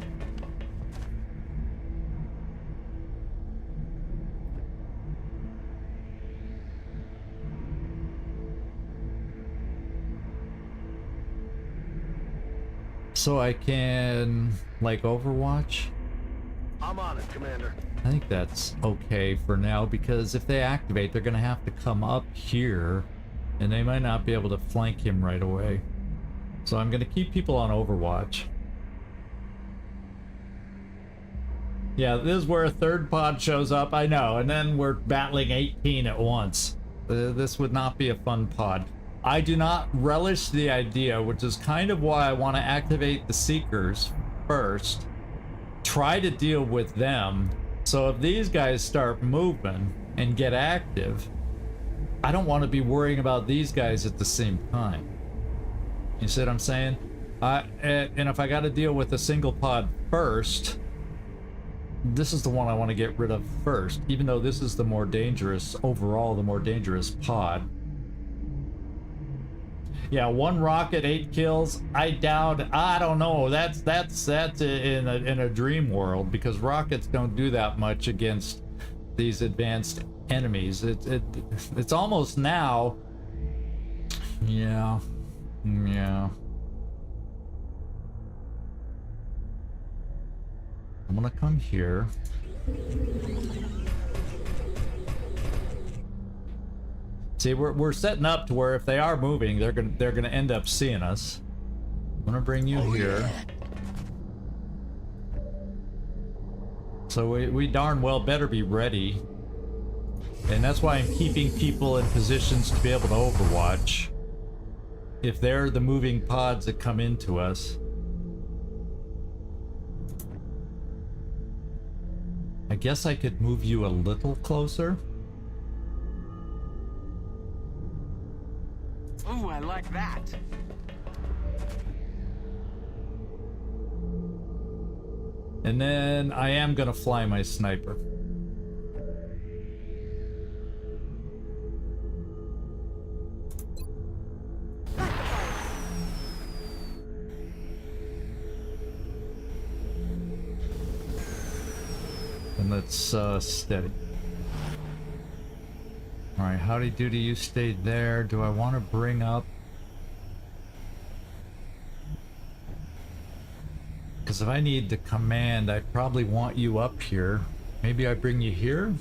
So I can, like, Overwatch? I'm on it, Commander. I think that's okay for now, because if they activate, they're gonna have to come up here, and they might not be able to flank him right away. So I'm gonna keep people on Overwatch. Yeah, this is where a third pod shows up, I know, and then we're battling 18 at once. This would not be a fun pod. I do not relish the idea, which is kind of why I want to activate the Seekers first. Try to deal with them. So if these guys start moving and get active, I don't want to be worrying about these guys at the same time. You see what I'm saying? And if I got to deal with a single pod first, this is the one I want to get rid of first, even though this is the more dangerous, overall the more dangerous pod. Yeah, one rocket, 8 kills. I doubt. I don't know. That's in a dream world, because rockets don't do that much against these advanced enemies. It's almost now. Yeah. I'm gonna come here. See, we're setting up to where if they are moving, they're gonna end up seeing us. I'm gonna bring you here. Yeah. So we darn well better be ready. And that's why I'm keeping people in positions to be able to Overwatch. If they're the moving pods that come into us. I guess I could move you a little closer. Ooh, I like that. And then I am gonna fly my sniper. And let's steady. Alright, howdy doody, you stayed there. Do I want to bring up... Because if I need to command, I probably want you up here. Maybe I bring you here?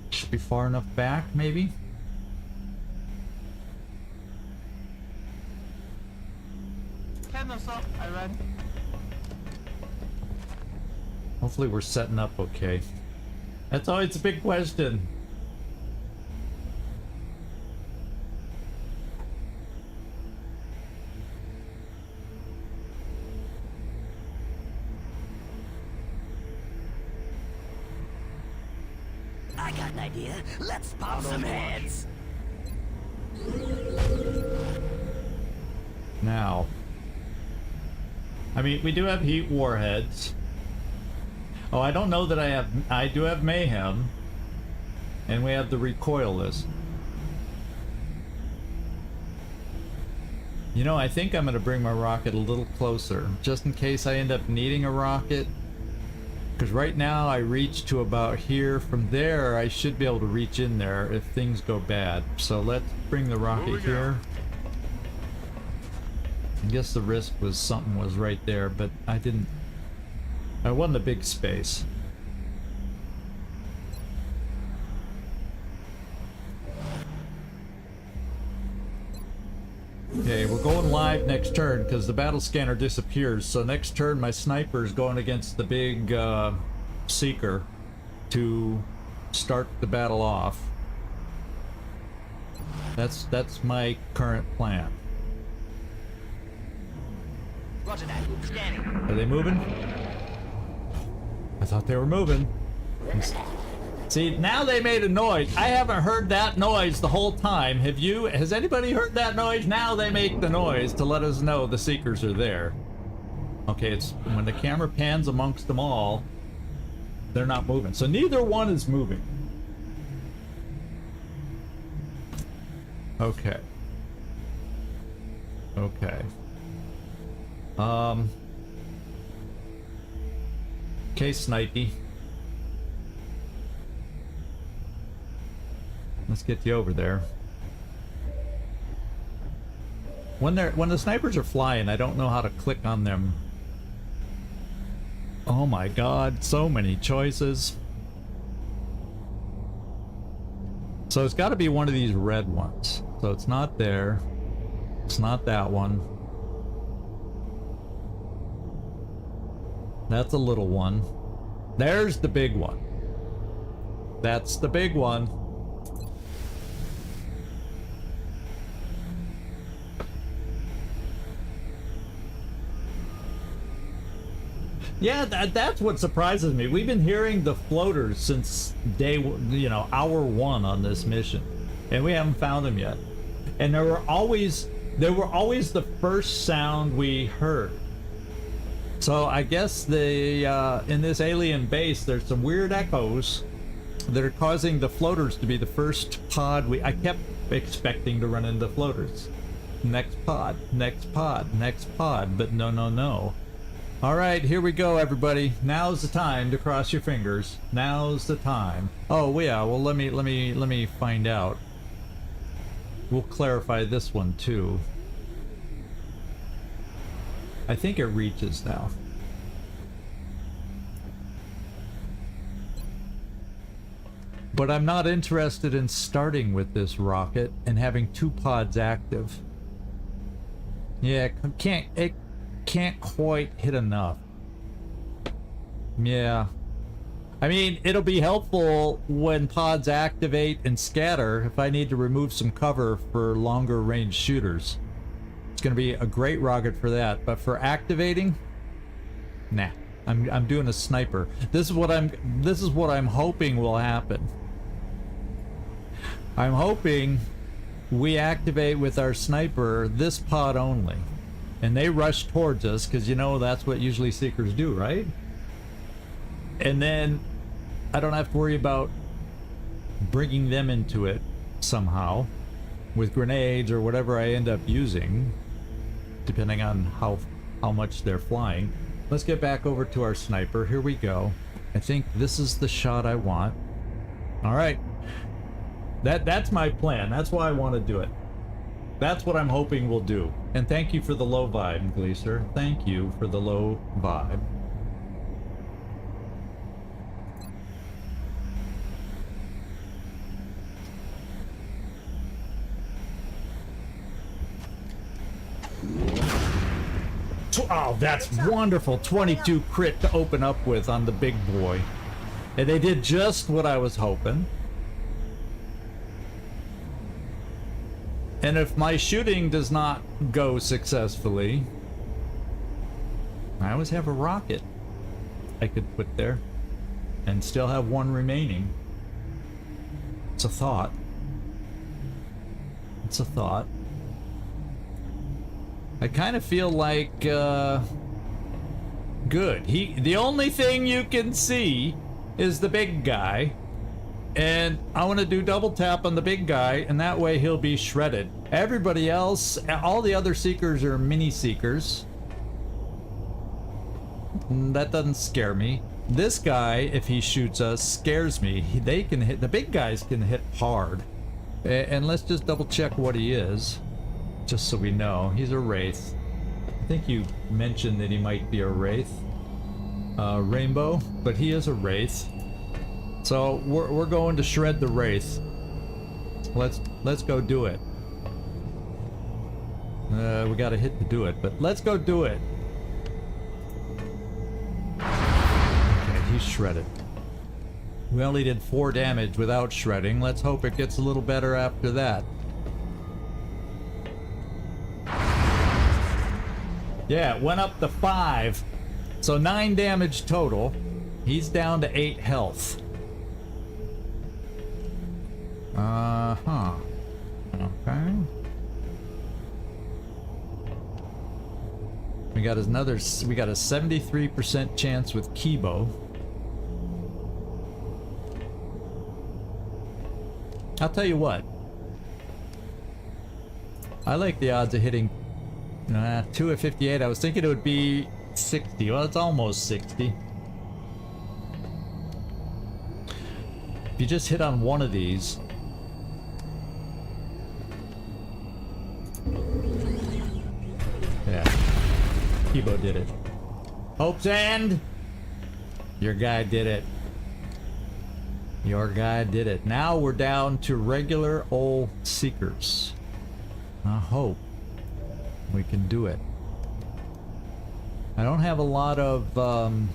Should be far enough back, maybe? I ran. Hopefully we're setting up okay. That's always a big question. an idea. Let's pop some heads. Now, I mean, we do have heat warheads. Oh, I don't know that I do have mayhem. And we have the recoilless. You know, I think I'm gonna bring my rocket a little closer, just in case I end up needing a rocket. Because right now I reach to about here. From there, I should be able to reach in there if things go bad. So let's bring the rocket here. I guess the risk was something was right there, but I wasn't a big space. Okay, we're going live next turn because the battle scanner disappears. So next turn, my sniper is going against the big seeker to start the battle off. That's my current plan. Roger that. Scanning. Are they moving? I thought they were moving. See, now they made a noise. I haven't heard that noise the whole time. Have you? Has anybody heard that noise? Now they make the noise to let us know the seekers are there. Okay, it's when the camera pans amongst them all, they're not moving. So neither one is moving. Okay. Okay. Okay, Snipey. Let's get you over there. When the snipers are flying, I don't know how to click on them. Oh my god, so many choices. So it's got to be one of these red ones. So it's not there. It's not that one. That's a little one. There's the big one. That's the big one. Yeah, that's what surprises me. We've been hearing the floaters since hour one on this mission, and we haven't found them yet. And they were always the first sound we heard. So I guess in this alien base, there's some weird echoes that are causing the floaters to be the first pod. I kept expecting to run into floaters. Next pod, next pod, next pod, but no. All right, here we go, everybody. Now's the time to cross your fingers. Now's the time. Oh yeah, well let me find out. We'll clarify this one too. I think it reaches now. But I'm not interested in starting with this rocket and having 2 pods active. Yeah, it can't quite hit enough. Yeah. I mean, it'll be helpful when pods activate and scatter if I need to remove some cover for longer range shooters. It's going to be a great rocket for that, but for activating, nah. I'm doing a sniper. This is what I'm hoping will happen. I'm hoping we activate with our sniper this pod only. And they rush towards us, because that's what usually seekers do, right? And then I don't have to worry about bringing them into it somehow with grenades or whatever I end up using, depending on how much they're flying. Let's get back over to our sniper. Here we go. I think this is the shot I want. All right. That's my plan. That's why I want to do it. That's what I'm hoping we'll do. And thank you for the low vibe, Gleaser. Thank you for the low vibe. Oh, that's wonderful. 22 crit to open up with on the big boy. And they did just what I was hoping. And if my shooting does not go successfully, I always have a rocket I could put there and still have one remaining. It's a thought. It's a thought. I kind of feel like, good. The only thing you can see is the big guy. And I want to do double tap on the big guy, and that way he'll be shredded. Everybody else, all the other seekers are mini seekers. That doesn't scare me. This guy, if he shoots us, scares me. They can hit, the big guys can hit hard. And let's just double check what he is, just so we know. He's a Wraith. I think you mentioned that he might be a Wraith. Rainbow, but he is a Wraith. So we're going to shred the Wraith. Let's go do it. We got a hit to do it, but let's go do it. Okay, he's shredded. We only did 4 damage without shredding. Let's hope it gets a little better after that. Yeah, it went up to 5. So 9 damage total. He's down to 8 health. Uh-huh. Okay. We got a 73% chance with Kibo. I'll tell you what. I like the odds of hitting 2 at 58. I was thinking it would be 60. Well, it's almost 60. If you just hit on one of these. Yeah. Kibo did it. Hope's End! Your guy did it. Your guy did it. Now we're down to regular old Seekers. I hope we can do it. I don't have a lot of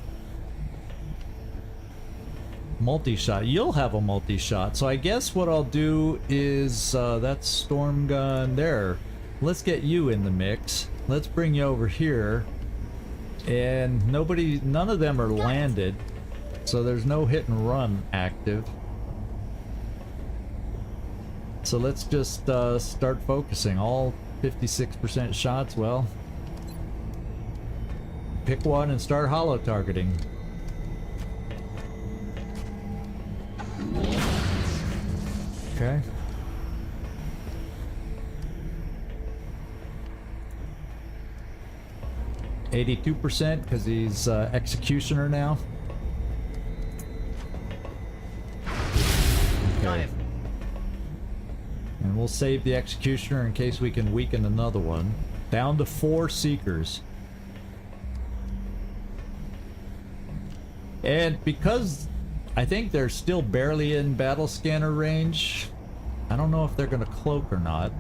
multi-shot. You'll have a multi-shot. So I guess what I'll do is that storm gun there. Let's get you in the mix. Let's bring you over here. And none of them are landed. So there's no hit and run active. So let's just start focusing. All 56% shots, well, pick one and start holo targeting. Okay. %, because he's executioner now. Okay. And we'll save the executioner in case we can weaken another one. Down to 4 seekers. And because I think they're still barely in battle scanner range, I don't know if they're gonna cloak or not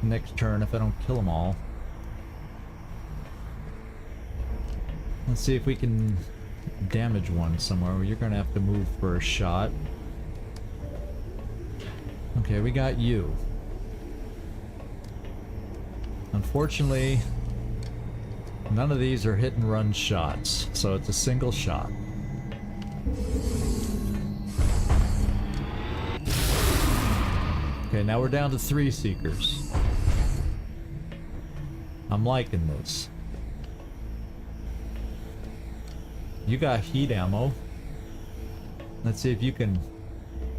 next turn if I don't kill them all. Let's see if we can damage one somewhere. You're gonna have to move for a shot. Okay, we got you. Unfortunately, none of these are hit and run shots, so it's a single shot. Okay, now we're down to 3 seekers. I'm liking this. You got heat ammo. Let's see if you can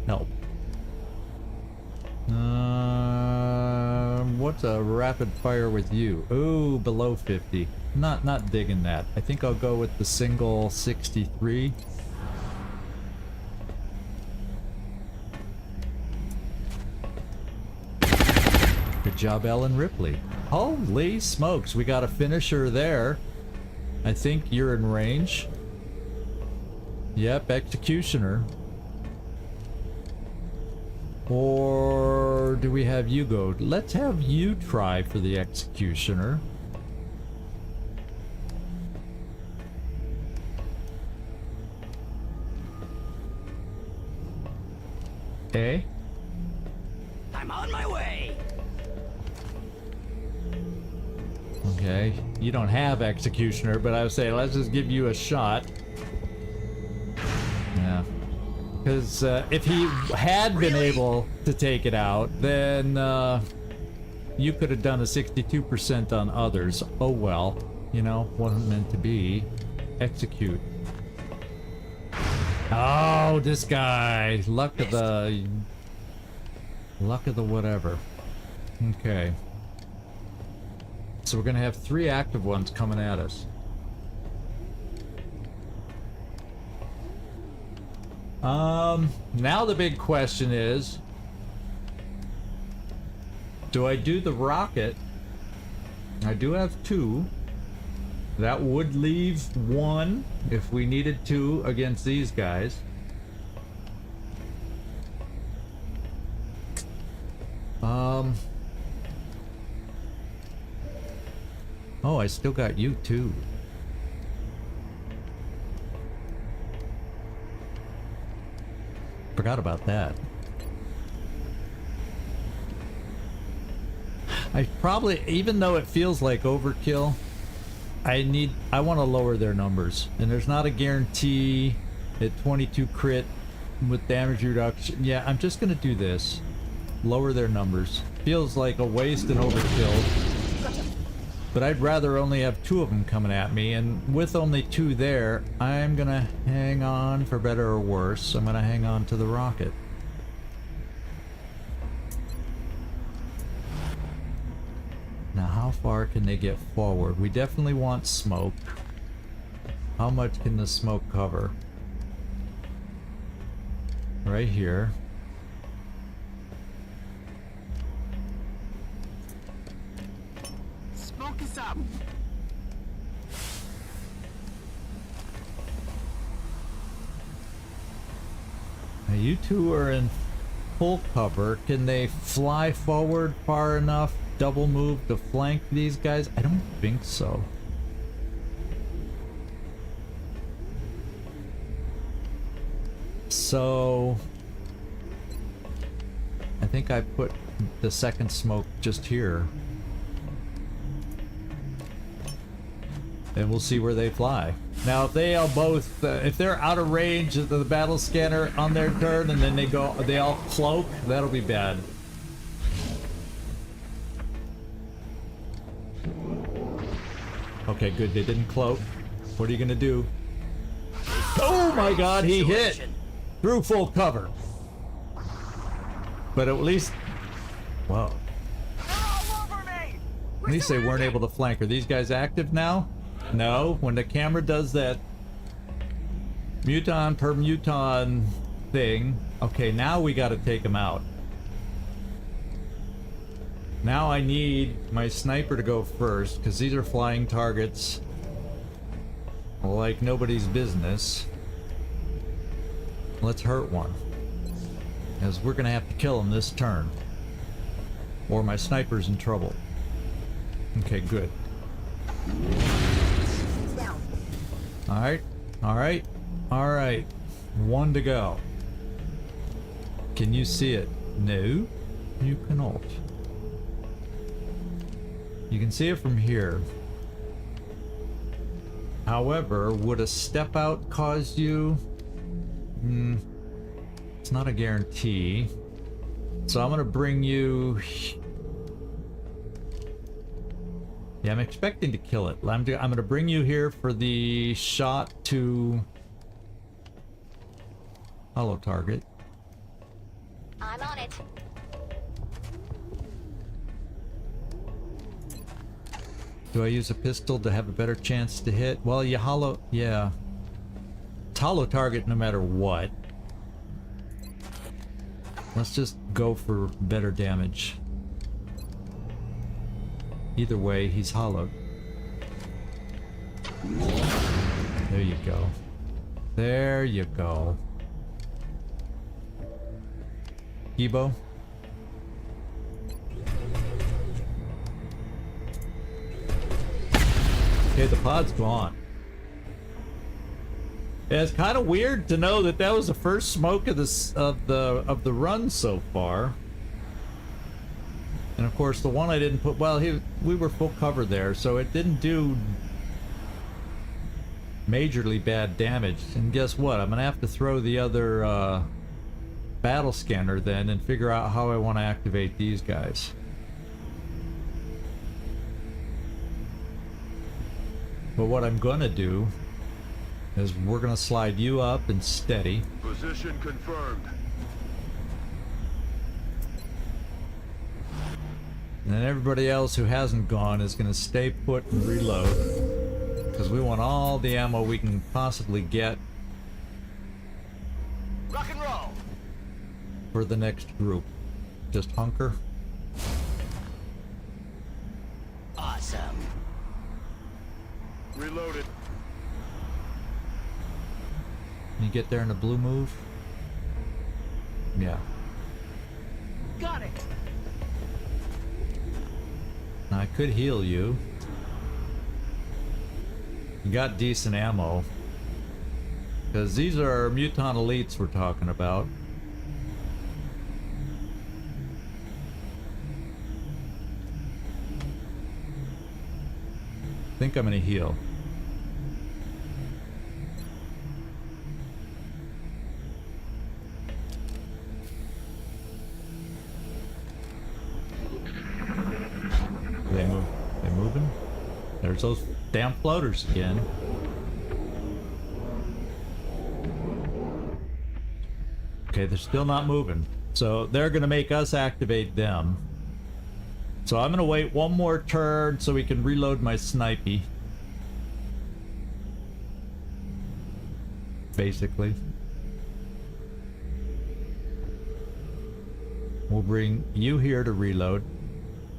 help. What's a rapid fire with you? Ooh, below 50. Not digging that. I think I'll go with the single 63. Good job, Ellen Ripley. Holy smokes, we got a finisher there. I think you're in range. Yep, executioner. Or do we have you go? Let's have you try for the executioner. Okay. I'm on my way. Okay, you don't have executioner, but I would say let's just give you a shot. Yeah. Because if he had been able to take it out, then you could have done a 62% on others. Oh well, you know, wasn't meant to be. Execute. Oh, this guy. Luck of the whatever. Okay. So we're gonna have 3 active ones coming at us. Now the big question is, do I do the rocket? I do have 2. That would leave 1 if we needed 2 against these guys. Oh, I still got you too. Forgot about that. I probably, even though it feels like overkill, I want to lower their numbers. And there's not a guarantee at 22 crit with damage reduction. Yeah, I'm just gonna do this. Lower their numbers. Feels like a waste and overkill. But I'd rather only have 2 of them coming at me, and with only 2 there, I'm gonna hang on for better or worse. I'm gonna hang on to the rocket. Now, how far can they get forward? We definitely want smoke. How much can the smoke cover? Right here. Smoke is up. Now you 2 are in full cover. Can they fly forward far enough, double move to flank these guys? I don't think so. So I think I put the second smoke just here. And we'll see where they fly. Now, if they all both, if they're out of range of the battle scanner on their turn, and then they all cloak, that'll be bad. Okay, good. They didn't cloak. What are you gonna do? Oh my God, he hit through full cover. But at least, whoa. At least they weren't able to flank. Are these guys active now? No. When the camera does that muton per muton thing, okay, now we got to take them out. Now I need my sniper to go first, because these are flying targets like nobody's business. Let's hurt one, because we're gonna have to kill him this turn, or my sniper's in trouble. Okay, good. Alright, alright, alright. 1 to go. Can you see it? No, you cannot. You can see it from here. However, would a step out cause you? It's not a guarantee. So I'm gonna bring you. Yeah, I'm expecting to kill it. I'm gonna bring you here for the shot to hollow target. I'm on it. Do I use a pistol to have a better chance to hit? Well, you hollow, yeah. It's hollow target no matter what. Let's just go for better damage. Either way, he's hollowed. There you go. There you go. Ebo. Okay, the pod's gone. Yeah, it's kind of weird to know that that was the first smoke of the run so far. And of course, the one I didn't put, well, we were full cover there, so it didn't do majorly bad damage. And guess what? I'm gonna have to throw the other battle scanner then and figure out how I want to activate these guys. But what I'm gonna do is we're gonna slide you up and steady. Position confirmed. And then everybody else who hasn't gone is gonna stay put and reload. Because we want all the ammo we can possibly get Rock and roll. for the next group. Just hunker. Awesome. Reloaded. Can you get there in a blue move? Yeah. Got it. Now I could heal you. You got decent ammo. Because these are Mutant Elites we're talking about. I think I'm gonna heal. They moving? There's those damn floaters again. Okay, they're still not moving. So they're gonna make us activate them. So I'm gonna wait one more turn so we can reload my snipey. Basically. We'll bring you here to reload.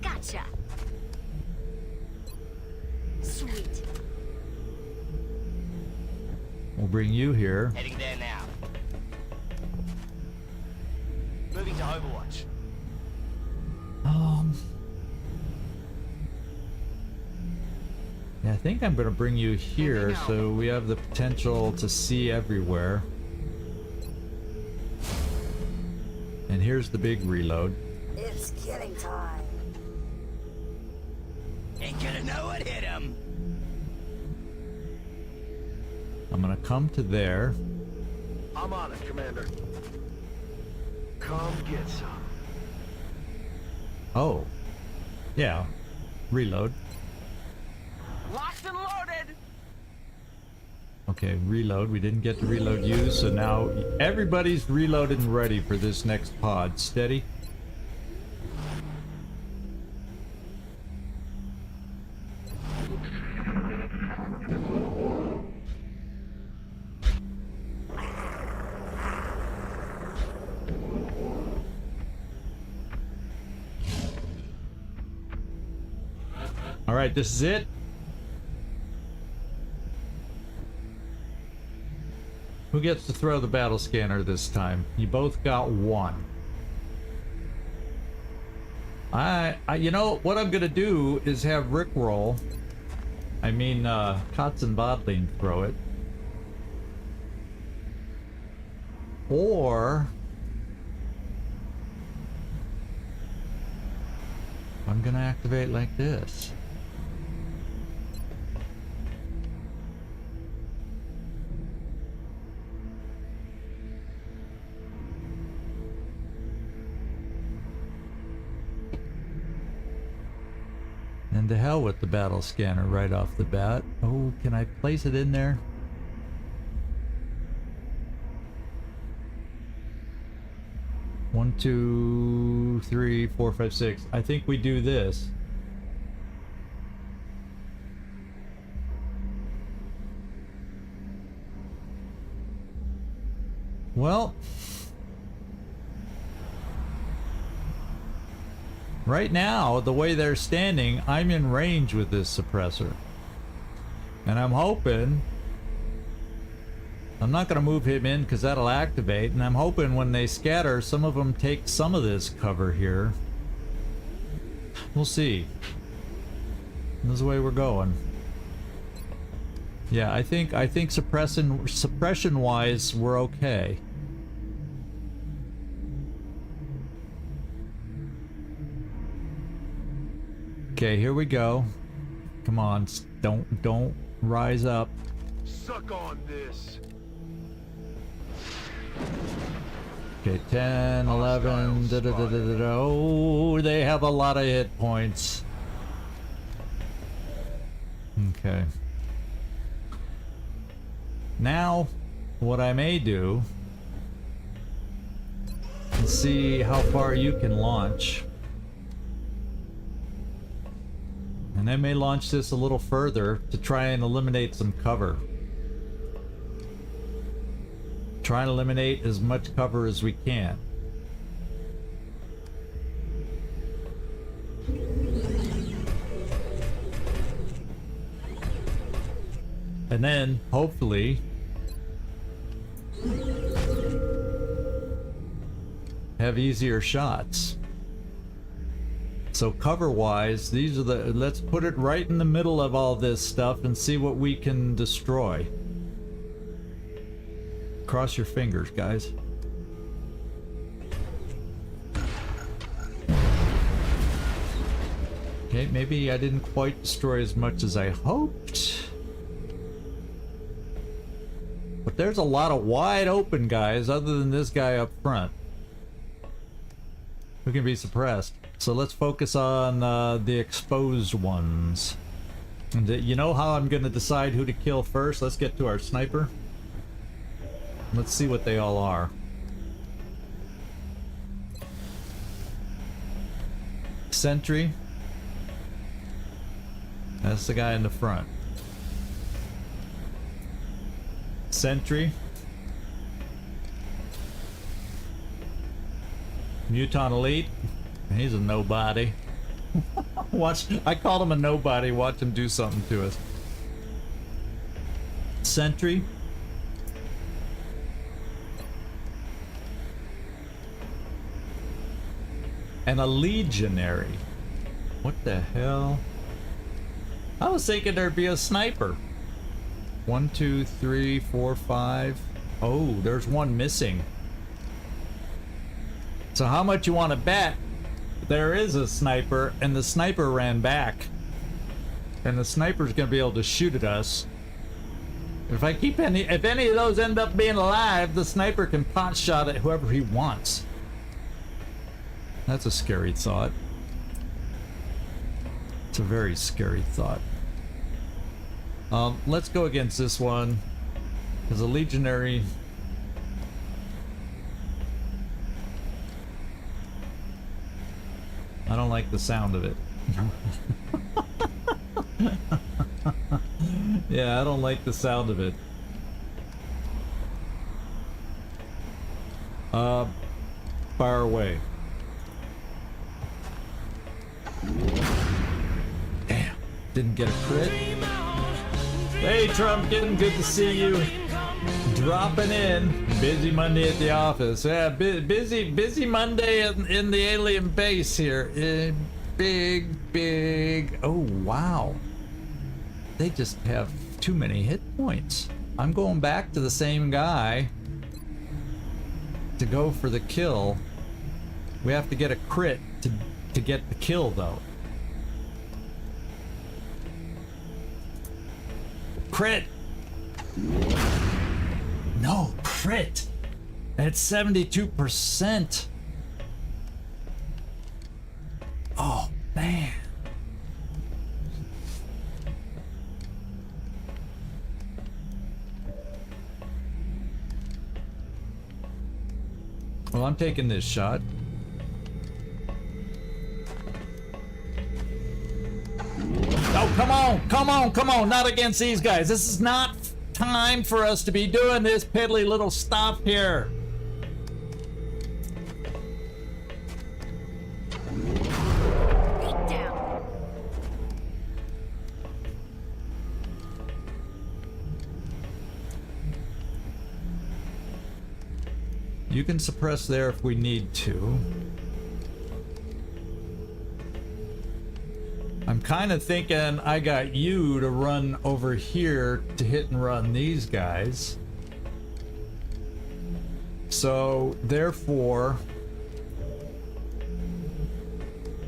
Gotcha. Sweet. We'll bring you here. Heading there now. Moving to Overwatch. Yeah, I think I'm gonna bring you here so we have the potential to see everywhere. And here's the big reload. It's killing time. Ain't gonna know what hit him. I'm gonna come to there. I'm on it, Commander. Come get some. Oh. Yeah. Reload. Locked and loaded. Okay, reload. We didn't get to reload you, so now everybody's reloaded and ready for this next pod. Steady. All right, this is it. Who gets to throw the battle scanner this time? You both got one. You know what I'm gonna do is have Rick roll. I mean, Katzenbadling throw it. Or I'm gonna activate like this. And to hell with the battle scanner right off the bat. Oh, can I place it in there? One, two, three, four, five, six. I think we do this. Well, right now, the way they're standing, I'm in range with this suppressor. And I'm hoping... I'm not going to move him in because that'll activate, and I'm hoping when they scatter, some of them take some of this cover here. We'll see. This is the way we're going. Yeah, I think suppression-wise, we're okay. Okay, here we go. Come on, don't rise up. Suck on this. Okay, 10, 11, da, da, da, da, da, da. Oh, they have a lot of hit points. Okay. Now, what I may do is see how far you can launch. And I may launch this a little further to try and eliminate some cover. Try and eliminate as much cover as we can. And then, hopefully, have easier shots. So cover-wise, these are the... Let's put it right in the middle of all this stuff and see what we can destroy. Cross your fingers, guys. Okay, maybe I didn't quite destroy as much as I hoped. But there's a lot of wide open guys other than this guy up front who can be suppressed. So let's focus on the exposed ones. And you know how I'm going to decide who to kill first? Let's get to our sniper. Let's see what they all are. Sentry. That's the guy in the front. Sentry. Muton Elite. He's a nobody. Watch, I called him a nobody. Watch him do something to us. Sentry. And a legionary. What the hell? I was thinking there'd be a sniper. 1, 2, 3, 4, 5. Oh, there's one missing. So how much you want to bet there is a sniper and the sniper ran back? And the sniper's gonna be able to shoot at us. If any of those end up being alive, the sniper can pot shot at whoever he wants. That's a scary thought. It's a very scary thought. Let's go against this one. As a legionary. I don't like the sound of it. Yeah, I don't like the sound of it. Fire away. Damn, didn't get a crit. Hey Trumpkin, good to see you. Dropping in. Busy Monday at the office. Yeah, busy Monday in the alien base here. Big. Oh, wow. They just have too many hit points. I'm going back to the same guy to go for the kill. We have to get a crit to get the kill, though. Crit! No, crit! That's 72%. Oh, man. Well, I'm taking this shot. Oh, come on, not against these guys. This is not time for us to be doing this piddly little stuff here. Beat down. You can suppress there if we need to. I'm kind of thinking I got you to run over here to hit and run these guys. So, therefore,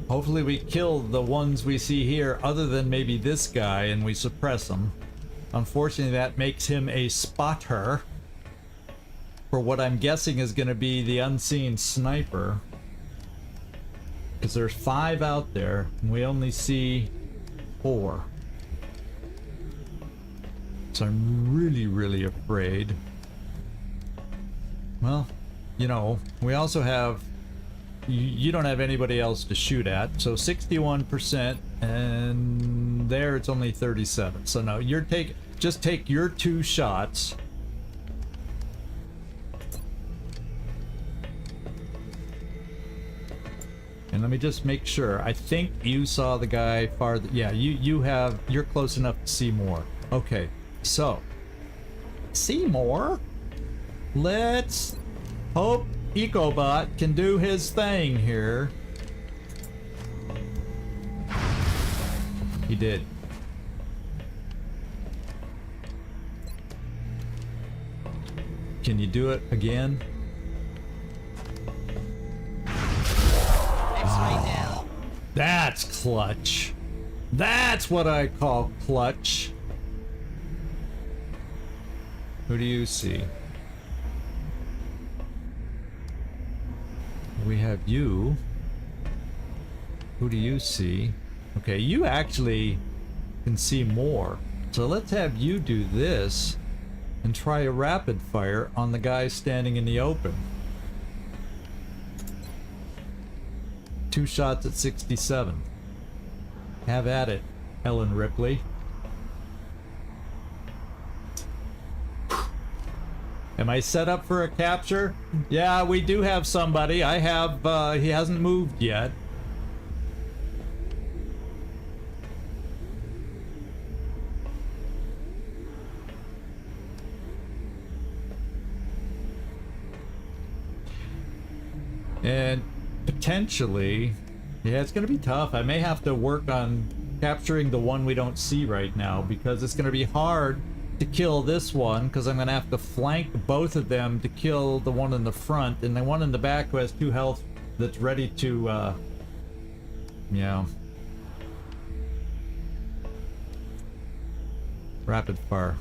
hopefully we kill the ones we see here other than maybe this guy and we suppress them. Unfortunately, that makes him a spotter. for what I'm guessing is going to be the unseen sniper. Because there's 5 out there, and we only see 4. So I'm really, really afraid. Well, you know, we also have... You don't have anybody else to shoot at, so 61%, and there it's only 37. So no, you're just take your 2 shots. And let me just make sure. I think you saw the guy farther. Yeah, you're close enough to see more. Okay, so see more. Let's hope EcoBot can do his thing here. He did. Can you do it again? Oh, that's clutch. That's what I call clutch. Who do you see? We have you. Who do you see? Okay, you actually can see more. So let's have you do this and try a rapid fire on the guy standing in the open. 2 shots at 67. Have at it, Ellen Ripley. Am I set up for a capture? Yeah, we do have somebody. I have, he hasn't moved yet. And potentially, yeah, it's gonna be tough. I may have to work on capturing the one we don't see right now, because it's gonna be hard to kill this one, because I'm gonna have to flank both of them to kill the one in the front, and the one in the back who has 2 health that's ready to yeah. Rapid fire.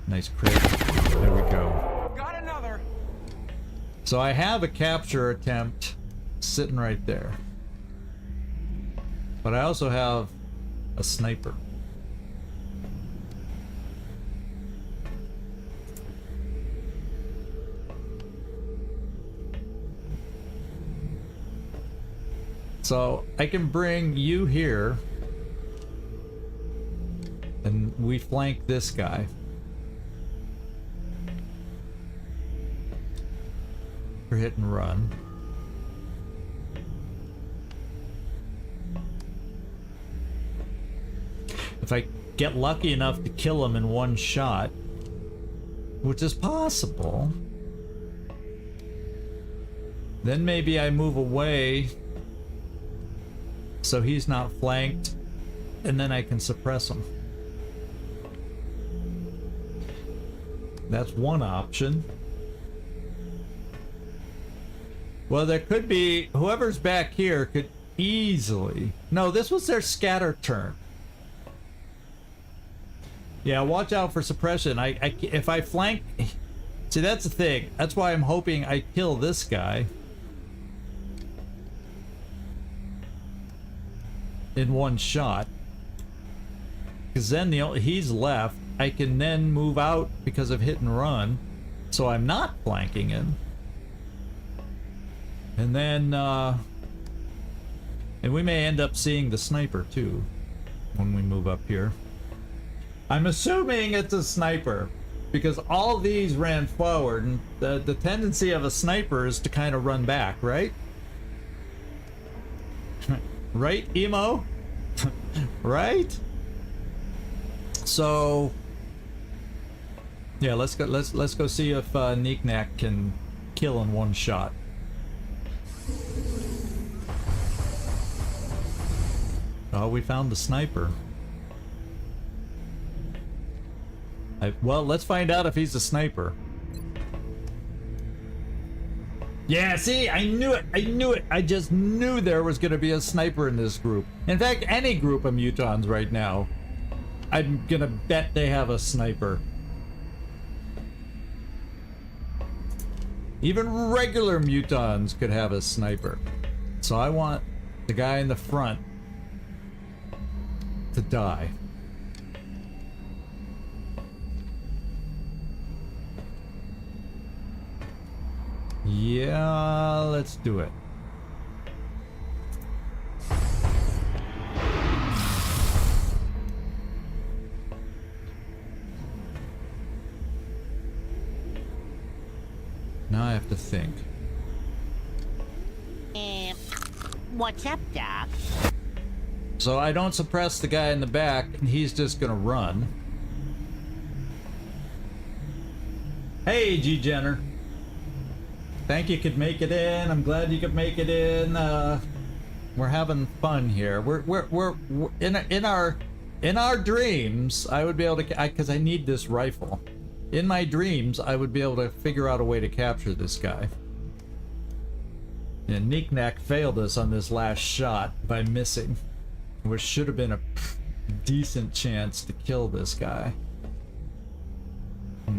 Nice crit. There we go. Got another. So I have a capture attempt sitting right there, but I also have a sniper. So I can bring you here and we flank this guy. For hit and run. If I get lucky enough to kill him in 1 shot, which is possible, then maybe I move away so he's not flanked, and then I can suppress him. That's one option. Well, there could be, whoever's back here could easily... No, this was their scatter turn. Yeah, watch out for suppression. If I flank... See, that's the thing. That's why I'm hoping I kill this guy in 1 shot. Because then he's left. I can then move out because of hit and run. So I'm not flanking him. And then, and we may end up seeing the sniper too when we move up here. I'm assuming it's a sniper because all these ran forward, and the tendency of a sniper is to kind of run back, right? Right, Emo? Right? So, yeah, let's go see if Knick-Knack can kill in 1 shot. Oh, we found the sniper. Well, let's find out if he's a sniper. Yeah, see, I knew it. I knew it. I just knew there was going to be a sniper in this group. In fact, any group of mutons right now, I'm going to bet they have a sniper. Even regular mutons could have a sniper. So I want the guy in the front to die. Yeah, let's do it. Now I have to think. What's up, Doc? So I don't suppress the guy in the back, and he's just gonna run. Hey, G Jenner. Thank you could make it in. I'm glad you could make it in. We're having fun here. We're in our dreams. I would be able to, because I need this rifle. In my dreams, I would be able to figure out a way to capture this guy. And Knick-Knack failed us on this last shot by missing, which should have been a decent chance to kill this guy. What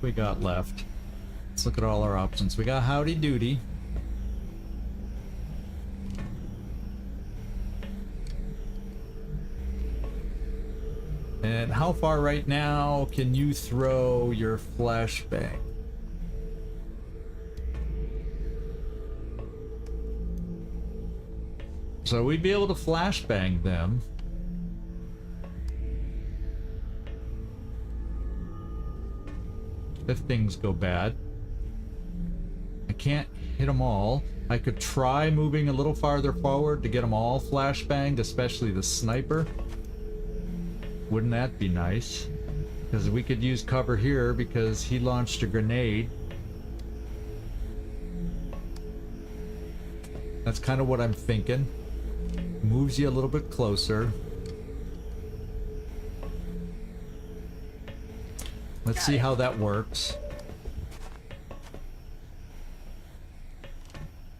we got left? Let's look at all our options. We got Howdy Doody. And how far right now can you throw your flashbang? So we'd be able to flashbang them. If things go bad. I can't hit them all. I could try moving a little farther forward to get them all flashbanged, especially the sniper. Wouldn't that be nice? Because we could use cover here because he launched a grenade. That's kind of what I'm thinking. Moves you a little bit closer. Let's see how that works.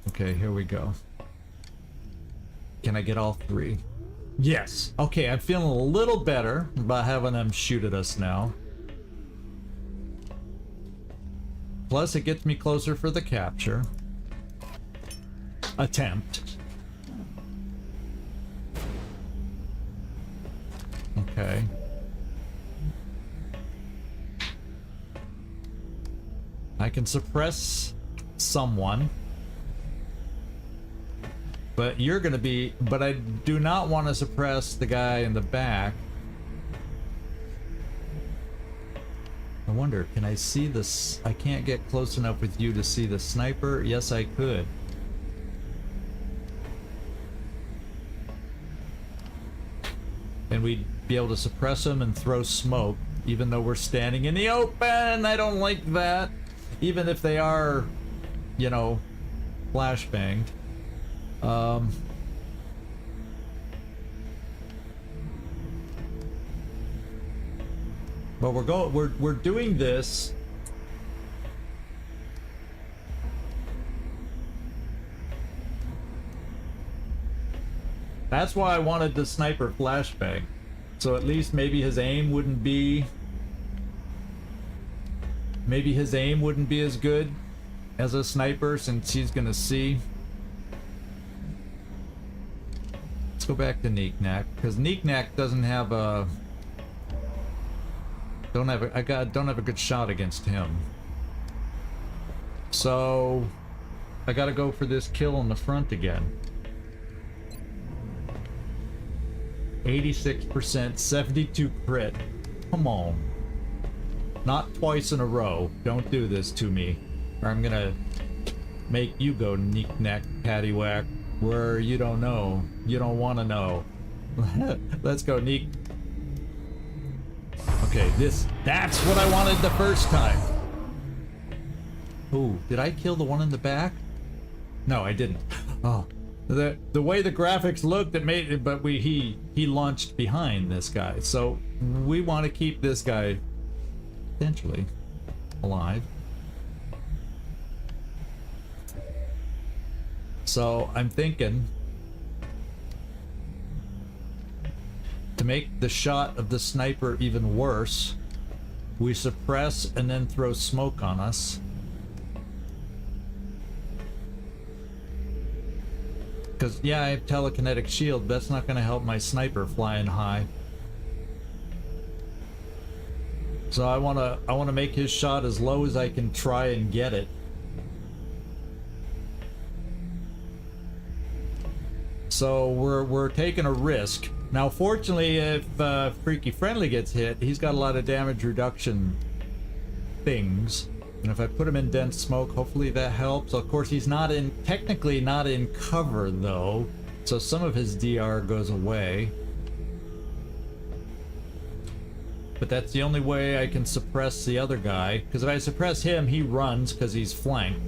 Okay, here we go. Can I get all three? Yes. Okay, I'm feeling a little better about having them shoot at us now. Plus, it gets me closer for the capture. Attempt. Okay. I can suppress someone. But you're gonna be, but I do not want to suppress the guy in the back. I wonder, can I see this? I can't get close enough with you to see the sniper. Yes, I could. And we'd be able to suppress him and throw smoke, even though we're standing in the open. I don't like that. Even if they are, you know, flashbanged. But we're doing this. That's why I wanted the sniper flashbang. So at least maybe his aim wouldn't be as good as a sniper, since he's gonna see. Let's go back to Knick-Knack, because Knick-Knack doesn't have a don't have a good shot against him. So I gotta go for this kill in the front again. 86%, 72 crit. Come on. Not twice in a row. Don't do this to me, or I'm gonna make you go Knick-Knack paddywhack where you don't know. You don't want to know. Let's go, Neek. Okay, that's what I wanted the first time. Ooh, did I kill the one in the back? No, I didn't. Oh, the way the graphics looked, it made it, but he launched behind this guy. So we want to keep this guy potentially alive. So I'm thinking to make the shot of the sniper even worse, we suppress and then throw smoke on us. Because, yeah, I have telekinetic shield, but that's not going to help my sniper flying high. So I want to make his shot as low as I can try and get it. So we're taking a risk. Now, fortunately, if Freaky Friendly gets hit, he's got a lot of damage reduction things. And if I put him in dense smoke, hopefully that helps. Of course, he's technically not in cover, though. So some of his DR goes away. But that's the only way I can suppress the other guy. Because if I suppress him, he runs because he's flanked.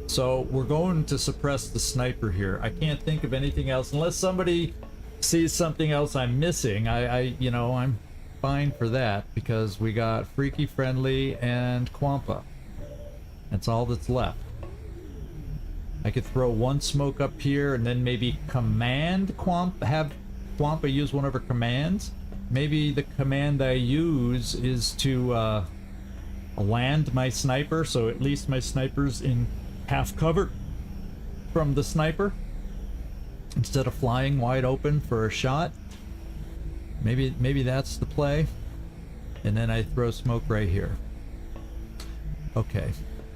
So we're going to suppress the sniper here. I can't think of anything else unless somebody sees something else I'm missing. I'm fine for that because we got Freaky Friendly and Quampa. That's all that's left. I could throw one smoke up here and then maybe command have Quampa use one of her commands. Maybe the command I use is to land my sniper, so at least my sniper's in half cover from the sniper instead of flying wide open for a shot. Maybe that's the play. And then I throw smoke right here. Okay,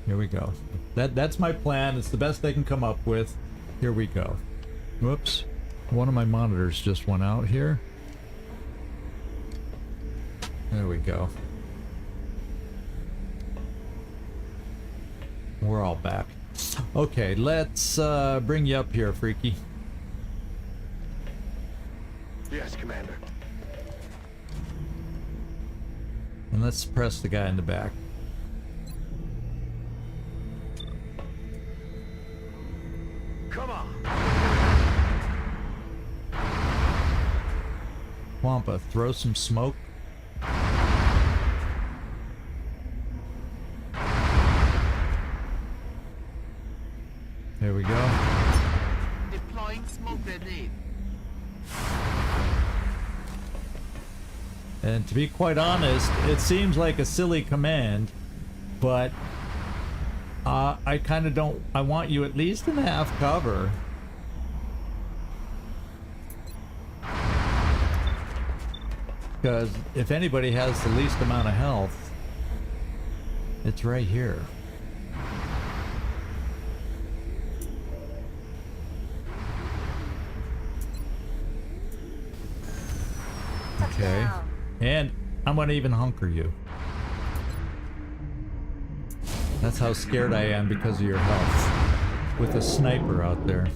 here we go. That's my plan. It's the best I can come up with. Here we go. Whoops. One of my monitors just went out here. There we go. We're all back. Okay, let's bring you up here, Freaky. Yes, Commander. And let's press the guy in the back. Come on. Wampa, throw some smoke. There we go. Deploying smoke grenade. And to be quite honest, it seems like a silly command, but I kind of don't. I want you at least in half cover. Because if anybody has the least amount of health, it's right here. Okay. And I'm gonna even hunker you. That's how scared I am because of your health. With a sniper out there.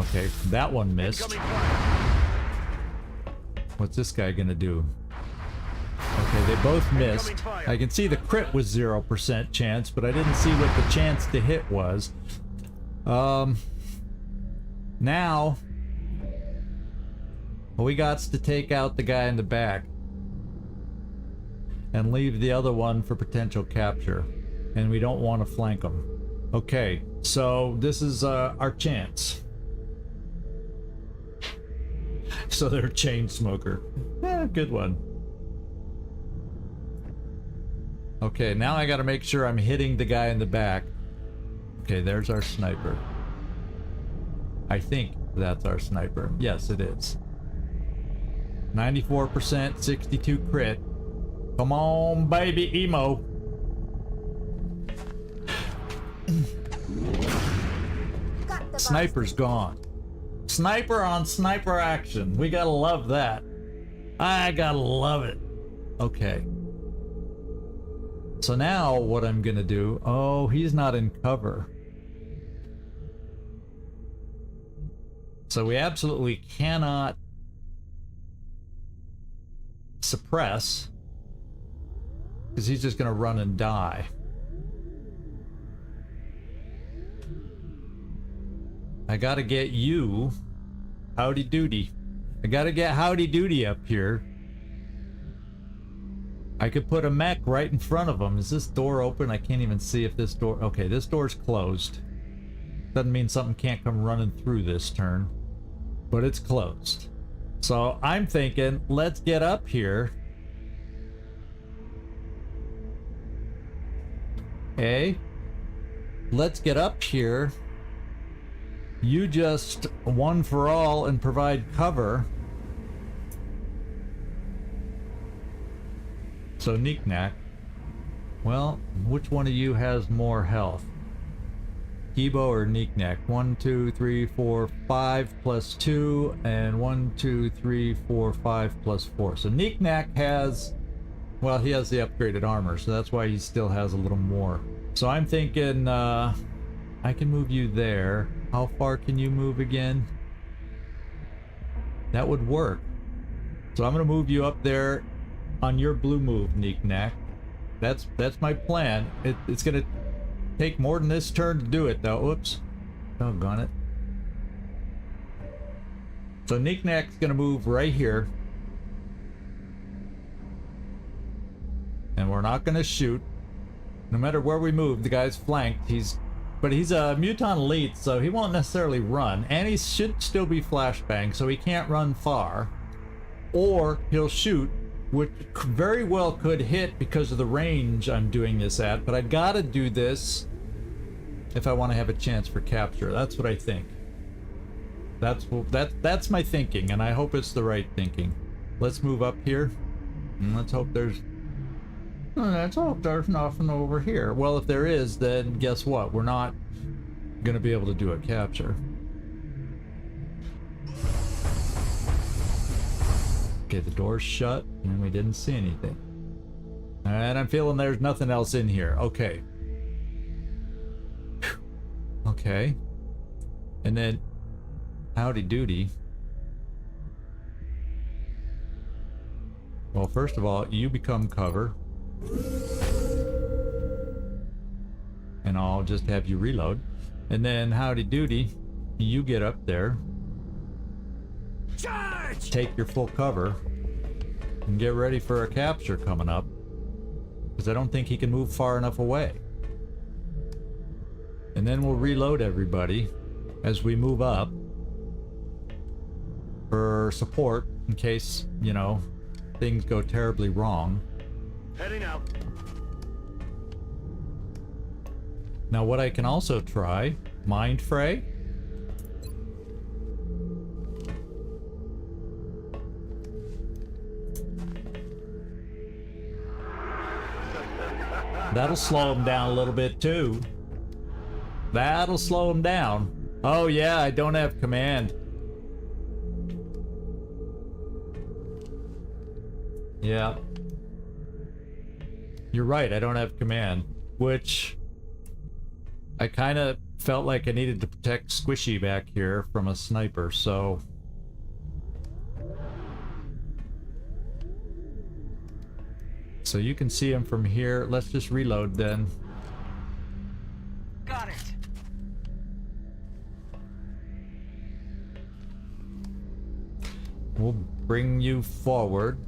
Okay, that one missed. What's this guy gonna do? Okay, they both missed. I can see the crit was 0% chance, but I didn't see what the chance to hit was. Now, we got to take out the guy in the back and leave the other one for potential capture. And we don't want to flank him. Okay, so this is our chance. So they're chain smoker. Yeah, good one. Okay, now I gotta make sure I'm hitting the guy in the back. Okay, there's our sniper. I think that's our sniper. Yes, it is. 94%, 62 crit. Come on, baby, emo. Sniper's gone. Sniper on sniper action. We gotta love that. I gotta love it. Okay. So now what I'm gonna do, oh, he's not in cover. So we absolutely cannot suppress because he's just gonna run and die. I gotta get you, Howdy Doody. I gotta get Howdy Doody up here. I could put a mech right in front of him. Is this door open? I can't even see if this door... Okay, this door's closed. Doesn't mean something can't come running through this turn, but it's closed. So I'm thinking, let's get up here. Okay. Let's get up here. You just one for all and provide cover. So knick-knack. Well, which one of you has more health? Kibo or knick-knack? 1, 2, 3, 4, 5 plus 2, and 1, 2, 3, 4, 5 plus 4. So knick-knack has, well, he has the upgraded armor, so that's why he still has a little more. So I'm thinking, I can move you there. How far can you move again? That would work. So I'm gonna move you up there on your blue move, knick-knack. That's my plan. It's gonna take more than this turn to do it, though. Whoops. Doggone it. So knick-knack's gonna move right here. And we're not gonna shoot. No matter where we move, the guy's flanked. But he's a Muton Elite, so he won't necessarily run. And he should still be flashbang, so he can't run far. Or he'll shoot, which very well could hit because of the range I'm doing this at. But I gotta do this if I want to have a chance for capture. That's what I think. That's my thinking, and I hope it's the right thinking. Let's move up here, and let's hope there's nothing over here. Well, if there is, then guess what? We're not gonna be able to do a capture. Okay, the door's shut, and we didn't see anything. And I'm feeling there's nothing else in here. Okay. Okay. And then, howdy doody. Well, first of all, you become cover. And I'll just have you reload. And then, howdy doody, you get up there. Charge! Take your full cover. And get ready for a capture coming up. Because I don't think he can move far enough away. And then we'll reload everybody as we move up. For support, in case, you know, things go terribly wrong. Heading out. Now what I can also try, Mind Fray. That'll slow him down a little bit too. That'll slow him down. Oh yeah, I don't have command. Yeah. You're right, I don't have command. Which I kind of felt like I needed to protect Squishy back here from a sniper, so... So you can see him from here. Let's just reload then. Got it. We'll bring you forward.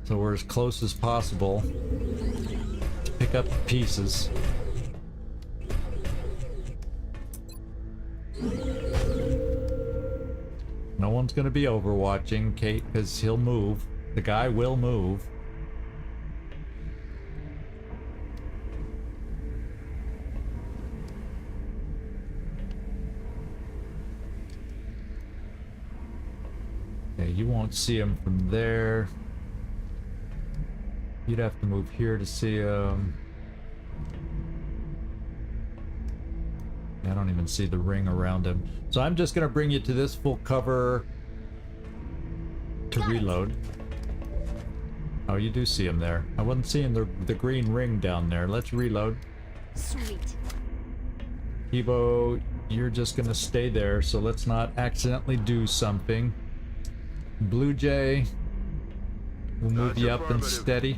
So we're as close as possible. Pick up the pieces. No one's gonna be overwatching Kate because he'll move. The guy will move. Okay, you won't see him from there. You'd have to move here to see him. I don't even see the ring around him. So I'm just gonna bring you to this full cover to reload. Oh, you do see him there. I wasn't seeing the green ring down there. Let's reload. Sweet. Evo, you're just gonna stay there, so let's not accidentally do something. Blue Jay, we'll move you up and steady.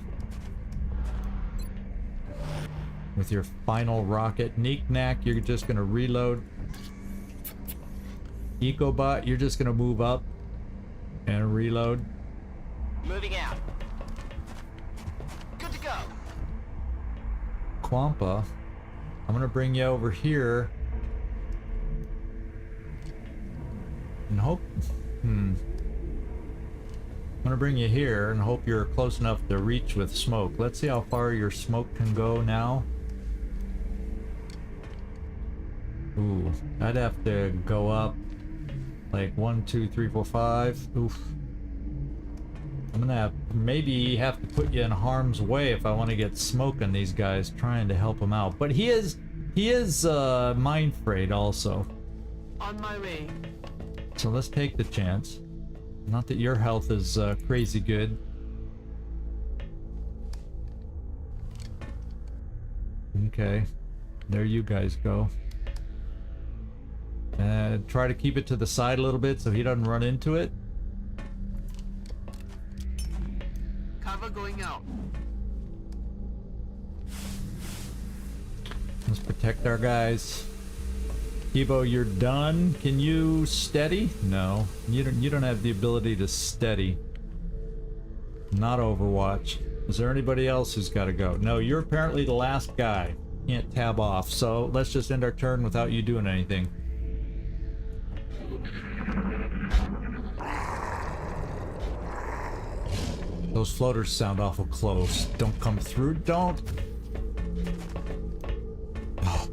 With your final rocket. Knick-knack, you're just gonna reload. Ecobot, you're just gonna move up and reload. Moving out. Good to go. Quampa, I'm gonna bring you over here. And hope... I'm gonna bring you here and hope you're close enough to reach with smoke. Let's see how far your smoke can go now. Ooh, I'd have to go up like 1, 2, 3, 4, 5. Oof. I'm gonna maybe have to put you in harm's way if I want to get smoke on these guys trying to help them out. But he is mind frayed also. On my way. So let's take the chance. Not that your health is crazy good. Okay, there you guys go. Try to keep it to the side a little bit so he doesn't run into it. Cover going out. Let's protect our guys. Kibo, you're done. Can you steady? No, you don't have the ability to steady. Not Overwatch. Is there anybody else who's got to go? No, you're apparently the last guy. Can't tab off. So let's just end our turn without you doing anything. Those floaters sound awful close. Don't come through. Don't. Oh,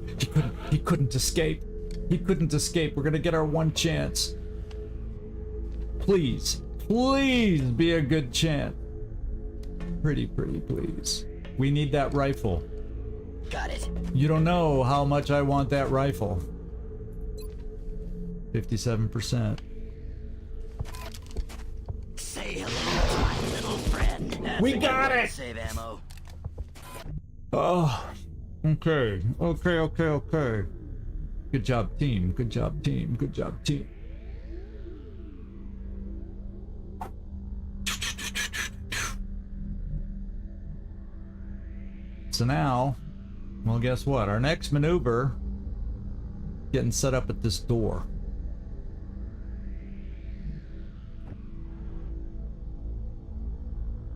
he couldn't escape. He couldn't escape. We're gonna get our one chance. Please, please be a good chance. Pretty, please. We need that rifle. Got it. You don't know how much I want that rifle. 57%. Say hello to my little friend. That's We a good got way to it! Save ammo. Oh, okay. Good job, team. Good job, team. Good job, team. So now, well, guess what? Our next maneuver, getting set up at this door.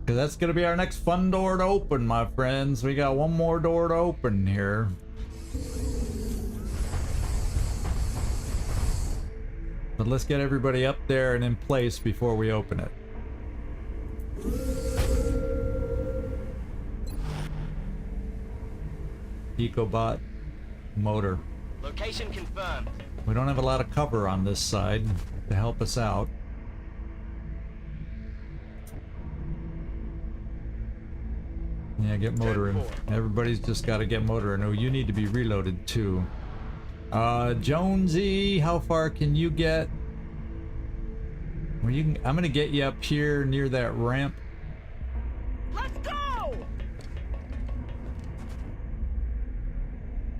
Because that's going to be our next fun door to open, my friends. We got one more door to open here. But let's get everybody up there and in place before we open it. EcoBot motor. Location confirmed. We don't have a lot of cover on this side to help us out. Yeah, get motoring. Everybody's just got to get motoring. Oh, you need to be reloaded too. Jonesy, how far can you get? Well, I'm gonna get you up here near that ramp. Let's go!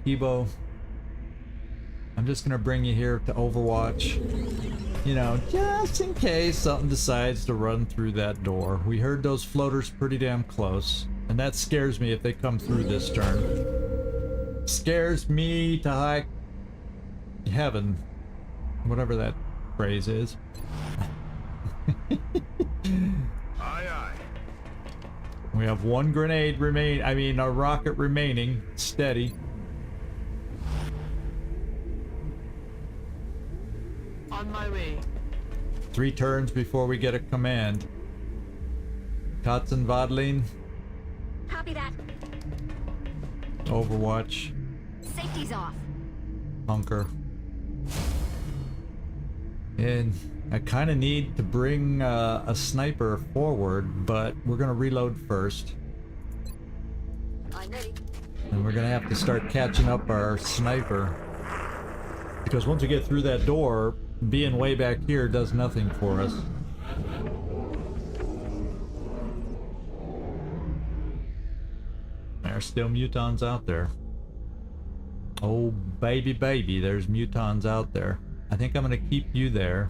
Kibo, I'm just gonna bring you here to Overwatch. You know, just in case something decides to run through that door. We heard those floaters pretty damn close, and that scares me if they come through this turn. Scares me to high heaven, whatever that phrase is. Aye, aye. We have one grenade a rocket remaining. Steady. On my way. 3 turns before we get a command. Katzen Wadling, Copy that. Overwatch, Safety's off. Hunker. And I kind of need to bring a sniper forward, but we're gonna reload first. I'm ready. And we're gonna have to start catching up our sniper. Because once we get through that door, being way back here does nothing for us. There's still mutons out there. Oh, baby, there's mutons out there. I think I'm gonna keep you there.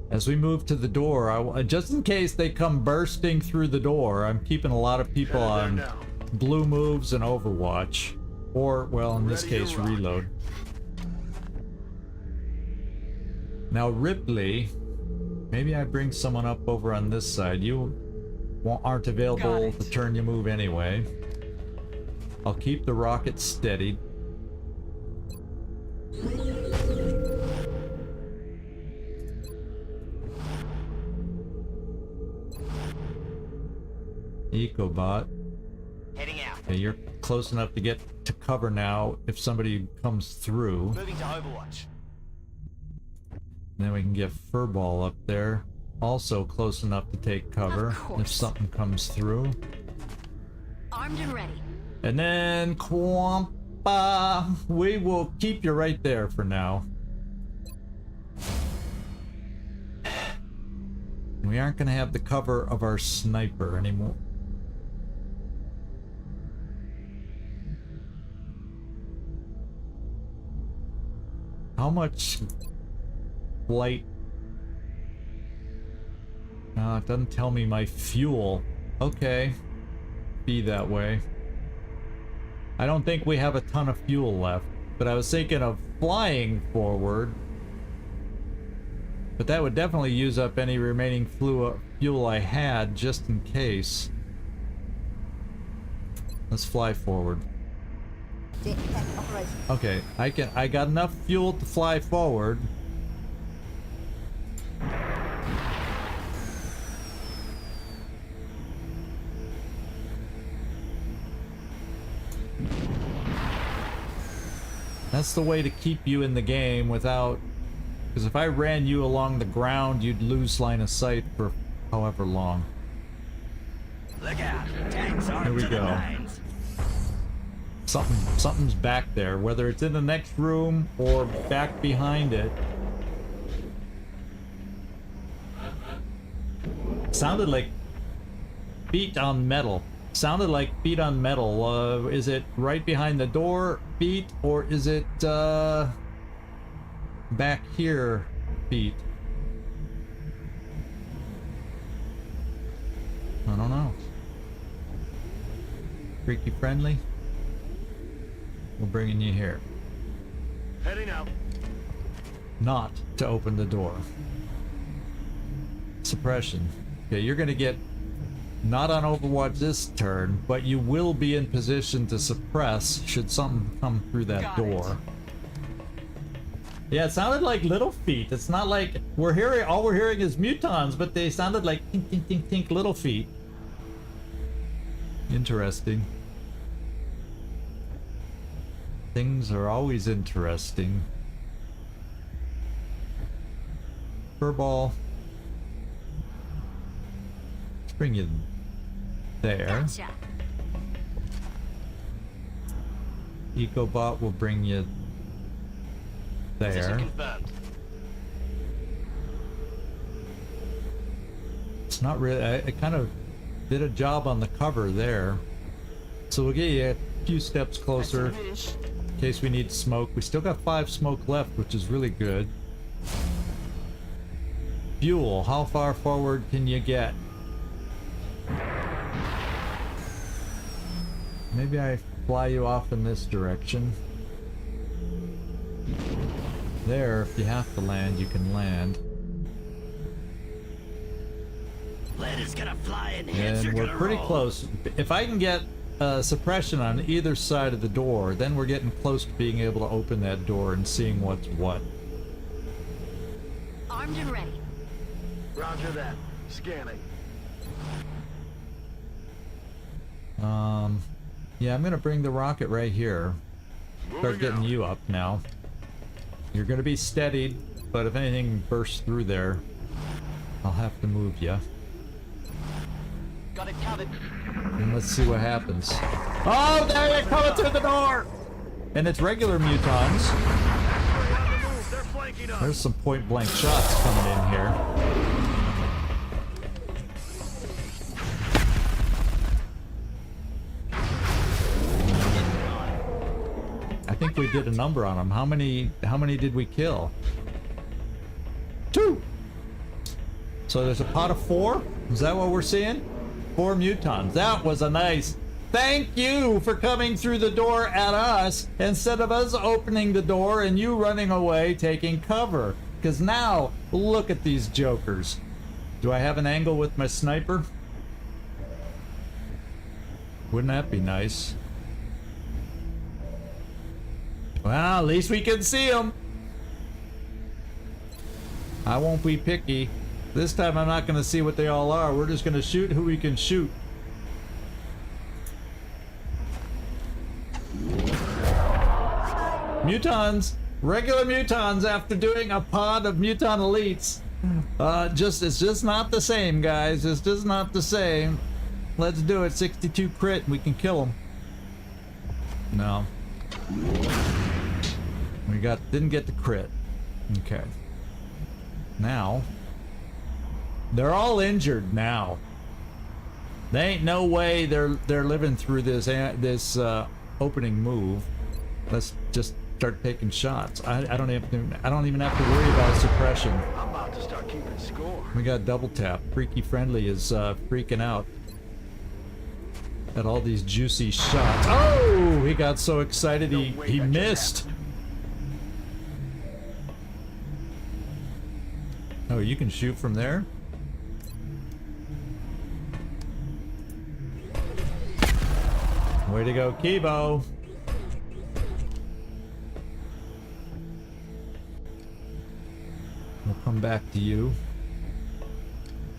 As we move to the door, just in case they come bursting through the door, I'm keeping a lot of people Headed on there now. blue moves in Overwatch. Or, well, in this Ready to case, rock. reload. Now, Ripley, maybe I bring someone up over on this side. You aren't available to turn your move anyway. I'll keep the rocket steadied. Ecobot. Heading out. Okay, you're close enough to get to cover now if somebody comes through. Moving to Overwatch. Then we can get Furball up there. Also close enough to take cover Of course. if something comes through. Armed and ready. And then Kwampa, we will keep you right there for now. We aren't going to have the cover of our sniper anymore. How much light? It doesn't tell me my fuel. Okay, be that way. I don't think we have a ton of fuel left, but I was thinking of flying forward. But that would definitely use up any remaining fuel I had, just in case. Let's fly forward. Okay, I got enough fuel to fly forward. That's the way to keep you in the game without... Because if I ran you along the ground, you'd lose line of sight for however long. Look out. Tanks are Here we to the go. nines. Something's back there, whether it's in the next room or back behind it. Sounded like feet on metal. Sounded like feet on metal. Is it right behind the door feet, or is it back here feet? I don't know. Freaky friendly? We're bringing you here. Heading out. Not to open the door. Suppression. Okay, you're gonna get not on Overwatch this turn, but you will be in position to suppress should something come through that door. Yeah, it sounded like little feet. It's not like we're hearing, all we're hearing is mutons, but they sounded like tink, tink, tink, tink, little feet. Interesting. Things are always interesting. Furball. Let's bring you there. Gotcha. Ecobot will bring you Position there. confirmed. It's not really, I kind of did a job on the cover there. So we'll get you a few steps closer Finish. in case we need smoke. We still got 5 smoke left, which is really good. Fuel, how far forward can you get? Maybe I fly you off in this direction. There, if you have to land, you can land. Lead is gonna fly and heads are And we're gonna pretty roll. close. If I can get suppression on either side of the door, then we're getting close to being able to open that door and seeing what's what. Armed and ready. Roger that. Scanning. Yeah, I'm gonna bring the rocket right here. Start Moving getting out. you up now. You're gonna be steadied, but if anything bursts through there, I'll have to move you. Got it covered. And let's see what happens. Oh, there you're coming through the door! And it's regular mutons. Halfway on the move. They're flanking us. There's some point blank shots coming in here. I think we did a number on them. How many did we kill? 2! So there's a pot of 4? Is that what we're seeing? 4 mutons. That was a nice Thank you for coming through the door at us instead of us opening the door and you running away taking cover. Because now, look at these jokers. Do I have an angle with my sniper? Wouldn't that be nice? Well, at least we can see them. I won't be picky. This time I'm not going to see what they all are. We're just going to shoot who we can shoot. Mutons, regular mutons after doing a pod of muton elites. It's just not the same, guys. It's just not the same. Let's do it. 62 crit and we can kill them. No. We didn't get the crit. Okay. Now they're all injured now. There ain't no way they're living through this opening move. Let's just start taking shots. I don't even have to worry about suppression. I'm about to start keeping score. We got double tap. Freaky Friendly is freaking out at all these juicy shots. Oh, he got so excited he missed. Oh, you can shoot from there? Way to go, Kibo. We'll come back to you.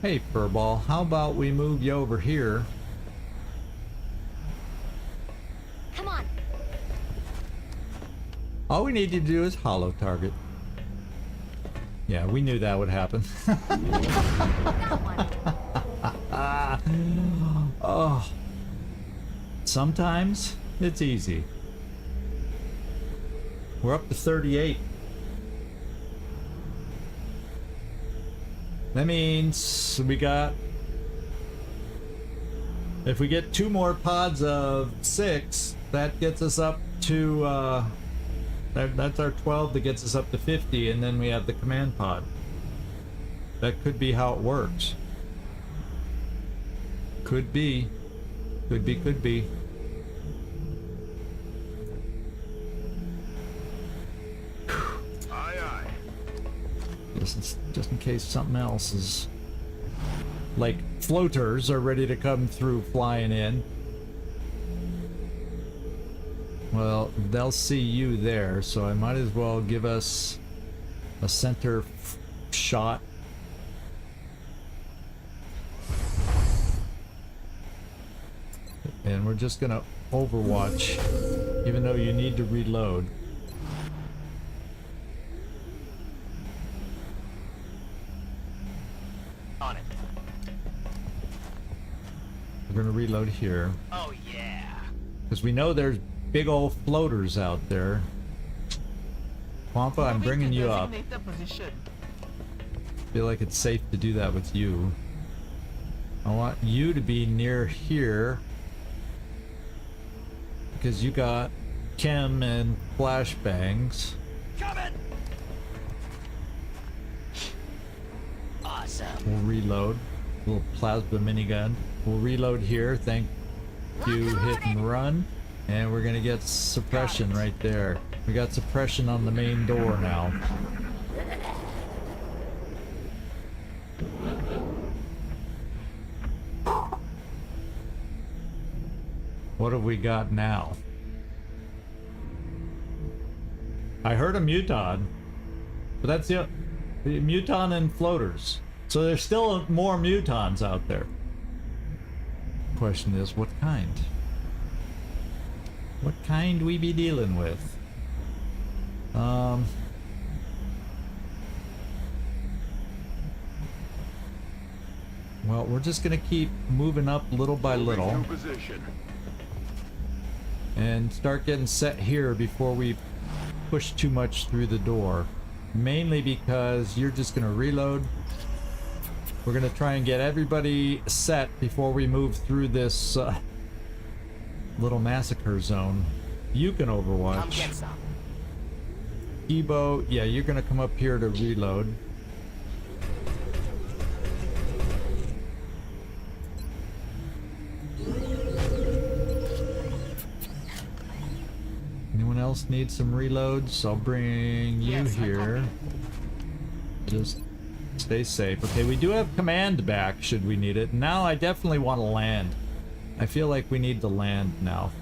Hey, Furball, how about we move you over here? Come on. All we need to do is hollow target. Yeah, we knew that would happen. Got one. Oh. Sometimes it's easy. We're up to 38. That means we got... If we get 2 more pods of 6, that gets us up to... That's our 12 that gets us up to 50, and then we have the command pod. That could be how it works. Could be. Could be, could be. Aye, aye. Just in case something else is... Like, floaters are ready to come through flying in. Well, they'll see you there, so I might as well give us a center shot. And we're just gonna Overwatch, even though you need to reload. On it. We're gonna reload here. Oh yeah. Because we know there's big old floaters out there. Wampa, I'm bringing you up. Designated position. Feel like it's safe to do that with you. I want you to be near here because you got chem and flashbangs. Coming. Awesome. We'll reload. Little plasma minigun. We'll reload here. Thank you. Hit and run. And we're gonna get suppression right there. We got suppression on the main door now. What have we got now? I heard a muton, but that's the muton and floaters. So there's still more mutons out there. Question is, what kind? What kind we be dealing with? Well, we're just gonna keep moving up little by little New position. and start getting set here before we push too much through the door. Mainly because you're just gonna reload. We're gonna try and get everybody set before we move through this little massacre zone. You can Come Overwatch. get some. Ebo, yeah, you're gonna come up here to reload. else need some reloads? I'll bring you Yes, I here. copy. Just stay safe. Okay, we do have command back should we need it. Now I definitely want to land. I feel like we need to land now.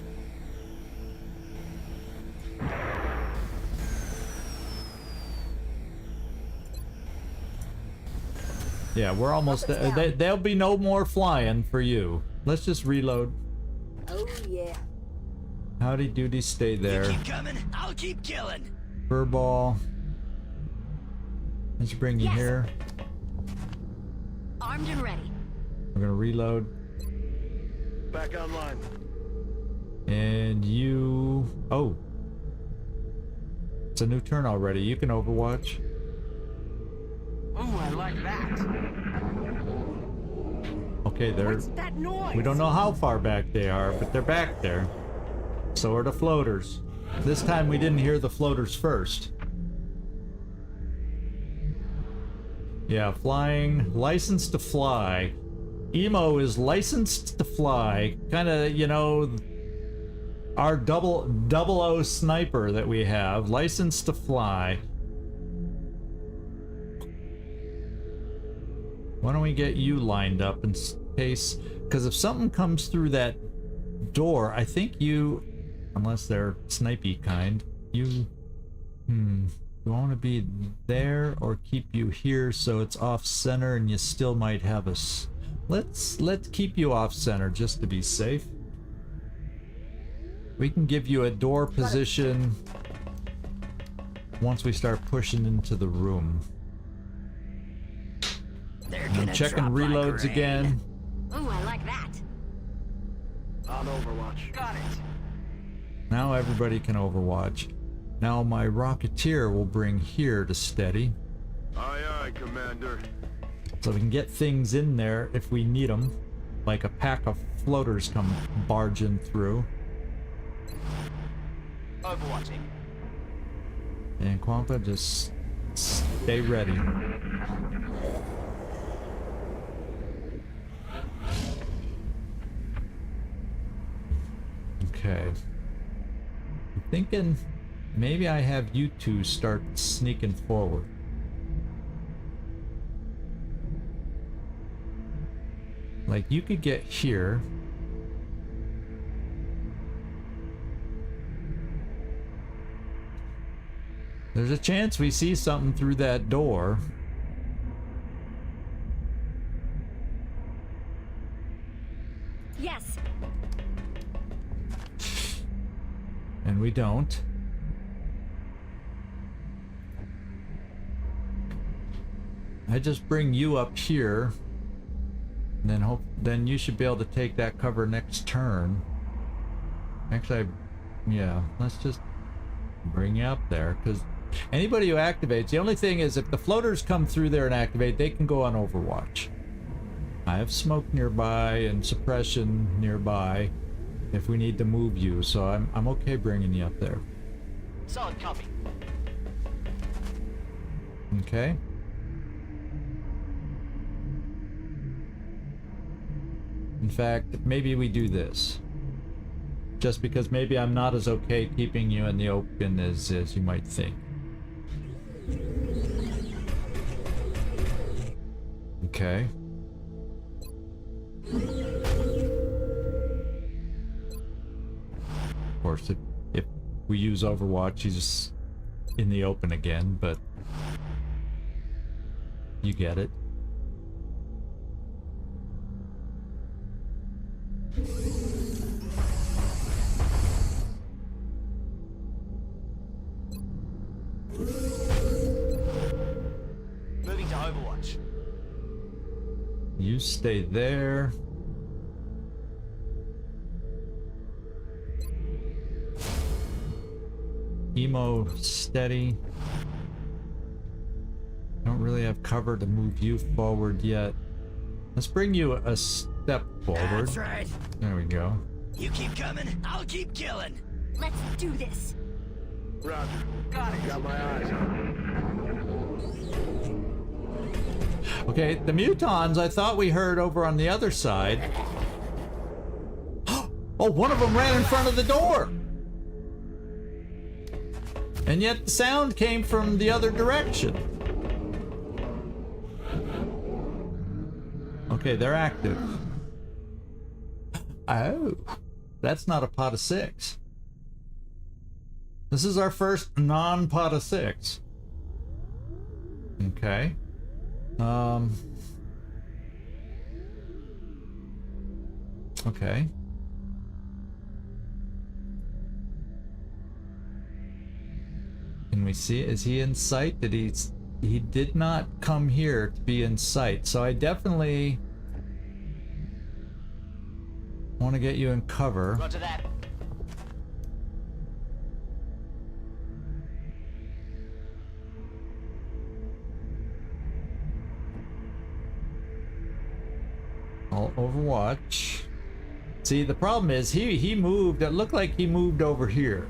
Yeah, we're almost there'll be no more flying for you. Let's just reload. Oh, yeah. Howdy doody, stay there. Keep coming, I'll keep killing. Furball. Let's bring you Yes. here. Armed and ready. We're gonna reload. Back online. And you... Oh. It's a new turn already. You can Overwatch. Oh, I like that. Okay, they're... What's that noise? We don't know how far back they are, but they're back there. So are the floaters. This time we didn't hear the floaters first. Yeah, flying. Licensed to fly. Emo is licensed to fly. Kinda, you know... Our double O sniper that we have. Licensed to fly. Why don't we get you lined up in case... Because if something comes through that door, I think you... Unless they're snipey kind. You... You want to be there or keep you here so it's off center and you still might have us. Let's keep you off center just to be safe. We can give you a door position once we start pushing into the room. They're I'm gonna checking drop like reloads rain. again. Ooh, I like that. On Overwatch. Got it. Now everybody can Overwatch. Now my Rocketeer will bring here to steady. Aye, aye, Commander. So we can get things in there if we need them. Like a pack of floaters come barging through. Overwatching. And Quampa, just stay ready. Okay. I'm thinking maybe I have you two start sneaking forward. Like you could get here. There's a chance we see something through that door. Yes. And we don't. I just bring you up here. And then you should be able to take that cover next turn. Actually, yeah, let's just bring you up there, because anybody who activates, the only thing is if the floaters come through there and activate, they can go on Overwatch. I have smoke nearby and suppression nearby if we need to move you, so I'm okay bringing you up there. Solid copy. Okay. In fact, maybe we do this. Just because maybe I'm not as okay keeping you in the open as you might think. Okay. Of course, if we use Overwatch, he's in the open again, but you get it. Moving to Overwatch. You stay there. Emo steady. Don't really have cover to move you forward yet. Let's bring you a step forward. That's right. There we go. You keep coming, I'll keep killing. Let's do this. Roger. Got it. Got my eyes on. Okay, the mutons I thought we heard over on the other side. Oh, one of them ran in front of the door. And yet the sound came from the other direction. Okay, they're active. Oh, that's not a pot of 6. This is our first non-pot of 6. Okay. Okay. Can we see? Is he in sight? He did not come here to be in sight. So I definitely want to get you in cover. Roger that. I'll Overwatch. See, the problem is he moved. It looked like he moved over here,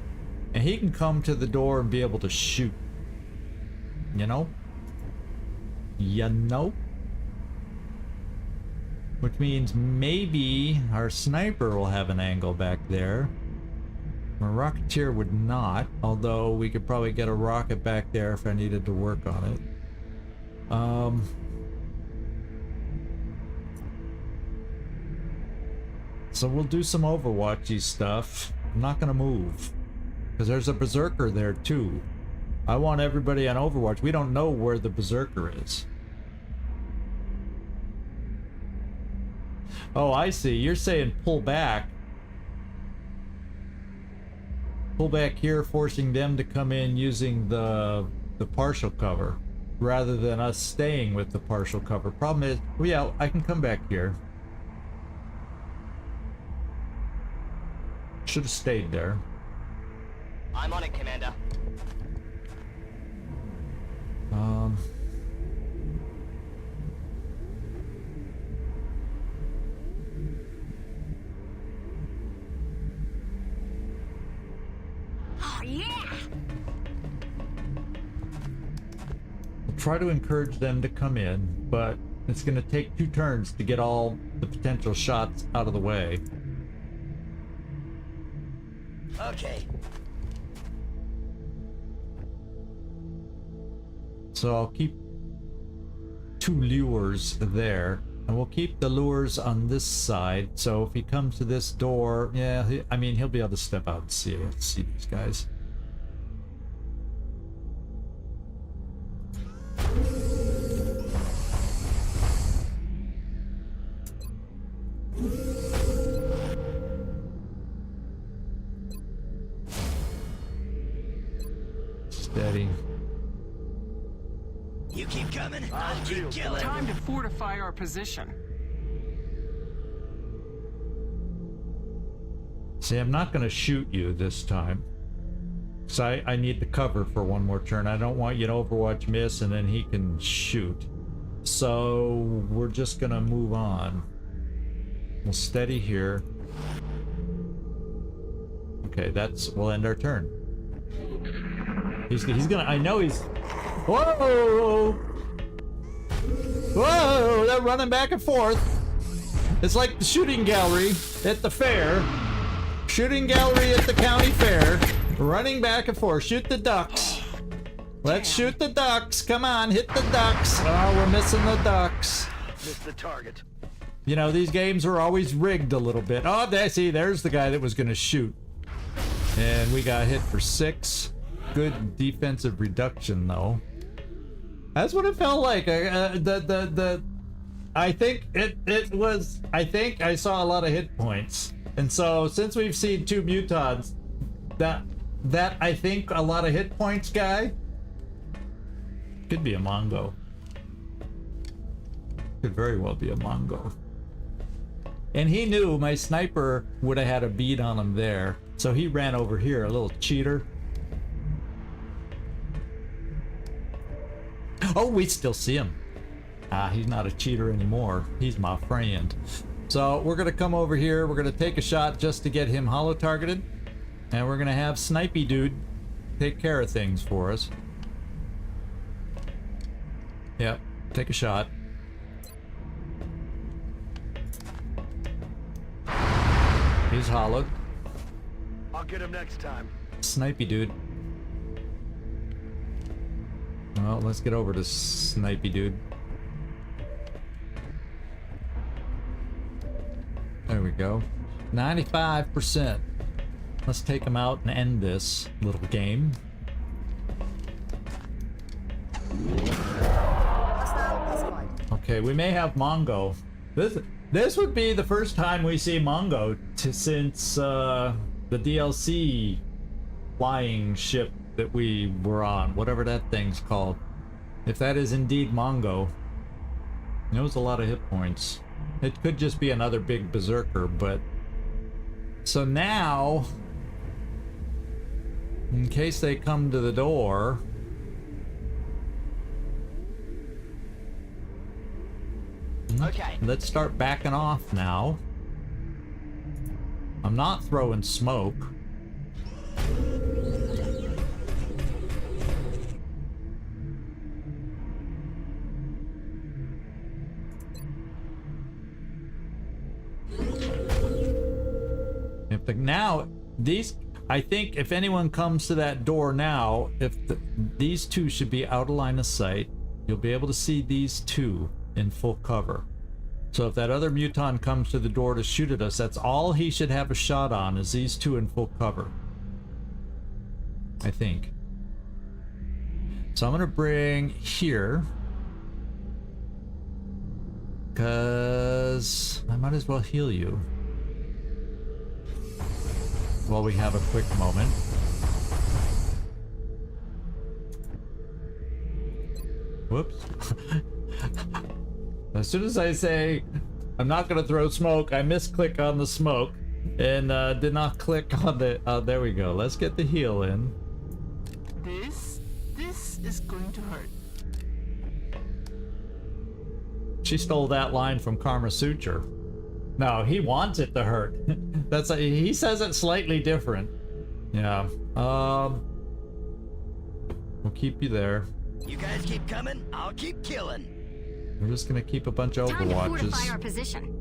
and he can come to the door and be able to shoot. You know? You know? Which means maybe our sniper will have an angle back there. My Rocketeer would not, although we could probably get a rocket back there if I needed to work on it. So we'll do some Overwatchy stuff. I'm not gonna move, because there's a Berserker there too. I want everybody on Overwatch. We don't know where the Berserker is. Oh, I see. You're saying pull back. Pull back here, forcing them to come in using the partial cover, rather than us staying with the partial cover. Problem is, well, yeah, I can come back here. Should have stayed there. I'm on it, Commander. Oh, yeah! We'll try to encourage them to come in, but it's going to take 2 turns to get all the potential shots out of the way. Okay. So I'll keep 2 lures there, and we'll keep the lures on this side. So if he comes to this door, yeah, I mean, he'll be able to step out and see these guys. Steady. You keep coming, I'll keep killing. Time to fortify our position. See, I'm not going to shoot you this time. So I need to cover for 1 more turn. I don't want you to Overwatch miss and then he can shoot. So we're just going to move on. We'll steady here. Okay, we'll end our turn. He's gonna, I know he's, whoa! Whoa, they're running back and forth. It's like the shooting gallery at the fair. Shooting gallery at the county fair. Running back and forth. Shoot the ducks. Let's shoot the ducks. Come on, hit the ducks. Oh, we're missing the ducks. Missed the target. You know, these games are always rigged a little bit. Oh, there's the guy that was gonna shoot. And we got hit for 6. Good defensive reduction, though. That's what it felt like. I think I saw a lot of hit points, and so since we've seen 2 mutons, that I think a lot of hit points guy could be a Mongo. Could very well be a Mongo. And he knew my sniper would have had a bead on him there, so he ran over here, a little cheater. Oh, we still see him. He's not a cheater anymore. He's my friend. So we're gonna come over here. We're gonna take a shot just to get him hollow targeted, and we're gonna have Snipey Dude take care of things for us. Yep, take a shot. He's hollowed. I'll get him next time. Snipey Dude. Well, let's get over to Snipey dude. There we go. 95%. Let's take him out and end this little game. Okay, we may have Mongo. This would be the first time we see Mongo since the DLC flying ship that we were on, whatever that thing's called. If that is indeed Mongo, it was a lot of hit points. It could just be another big berserker, but so now, in case they come to the door, Okay. let's start backing off now. I'm not throwing smoke. Now, these, I think if anyone comes to that door now, these two should be out of line of sight. You'll be able to see these two in full cover. So if that other muton comes to the door to shoot at us, that's all he should have a shot on, is these two in full cover. I think. So I'm gonna bring here, cause I might as well heal you while we have a quick moment. Whoops. As soon as I say I'm not gonna throw smoke, I misclick on the smoke and did not click on the there we go. Let's get the heal in. This is going to hurt. She stole that line from Karma Suture. No, he wants it to hurt. He says it slightly different. Yeah. We'll keep you there. You guys keep coming, I'll keep killing. We're just gonna keep a bunch of Time to fortify Overwatches. our position.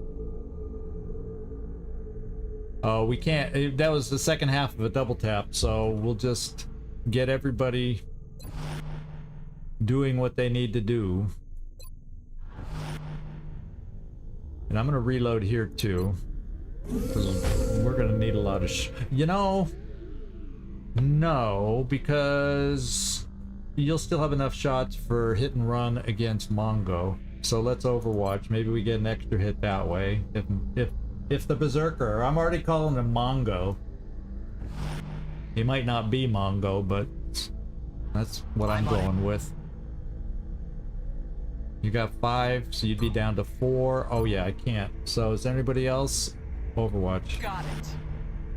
Oh, we can't. That was the second half of a double tap, so we'll just get everybody doing what they need to do. And I'm gonna reload here too, because we're gonna need a lot of you know, no, because you'll still have enough shots for hit and run against Mongo. So let's Overwatch. Maybe we get an extra hit that way. If the Berserker, I'm already calling him Mongo. He might not be Mongo, but that's what I'm going with. You got 5, so you'd be down to 4. Oh yeah, I can't. So is anybody else? Overwatch. Got it.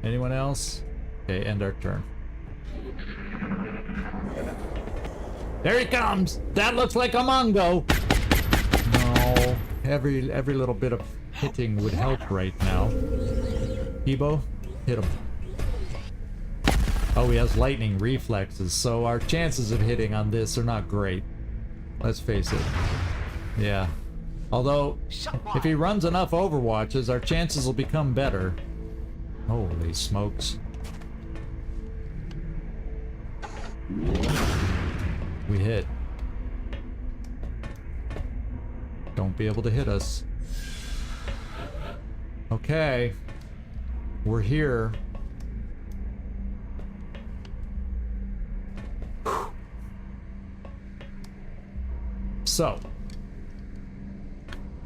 Anyone else? Okay, end our turn. There he comes! That looks like a Mongo! No. Every little bit of hitting would help right now. Ebo, hit him. Oh, he has lightning reflexes, so our chances of hitting on this are not great. Let's face it. Yeah. Although, if he runs enough Overwatches, our chances will become better. Holy smokes. We hit. Don't be able to hit us. Okay. We're here. So,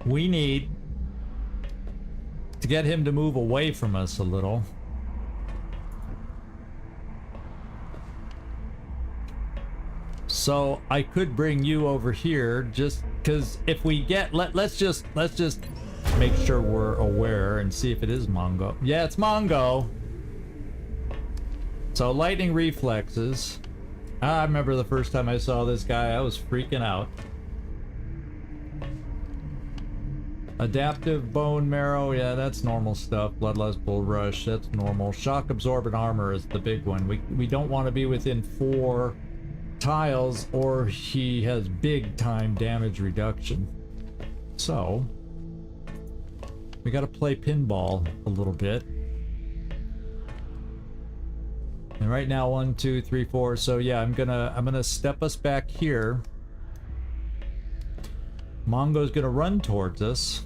we need to get him to move away from us a little. So I could bring you over here just because if we get let's just make sure we're aware and see if it is Mongo. Yeah, it's Mongo. So lightning reflexes. I remember the first time I saw this guy, I was freaking out. Adaptive bone marrow, yeah, that's normal stuff. Bloodlust bull rush, that's normal. Shock absorbent armor is the big one. We don't want to be within 4 tiles or he has big time damage reduction. So we got to play pinball a little bit. And right now, 1, 2, 3, 4. So yeah, I'm gonna step us back here. Mongo's gonna run towards us.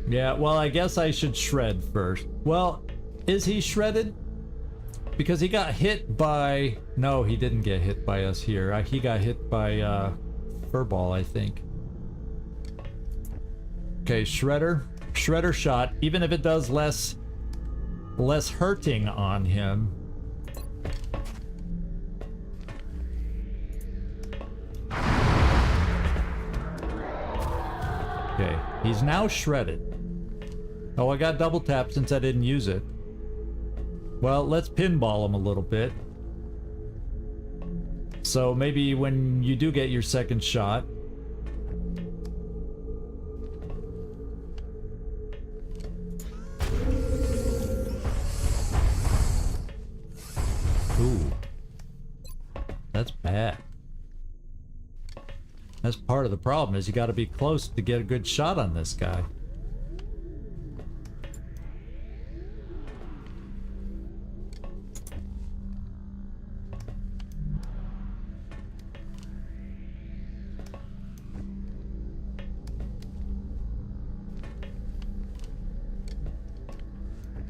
Yeah, well, I guess I should shred first. Well, is he shredded? Because he got hit by... No, he didn't get hit by us here. He got hit by Furball, I think. Okay, Shredder. Shredder shot, even if it does less hurting on him. Okay, he's now shredded. Oh, I got double tap since I didn't use it. Well, let's pinball him a little bit. So maybe when you do get your second shot... Ooh. That's bad. That's part of the problem, is you gotta be close to get a good shot on this guy.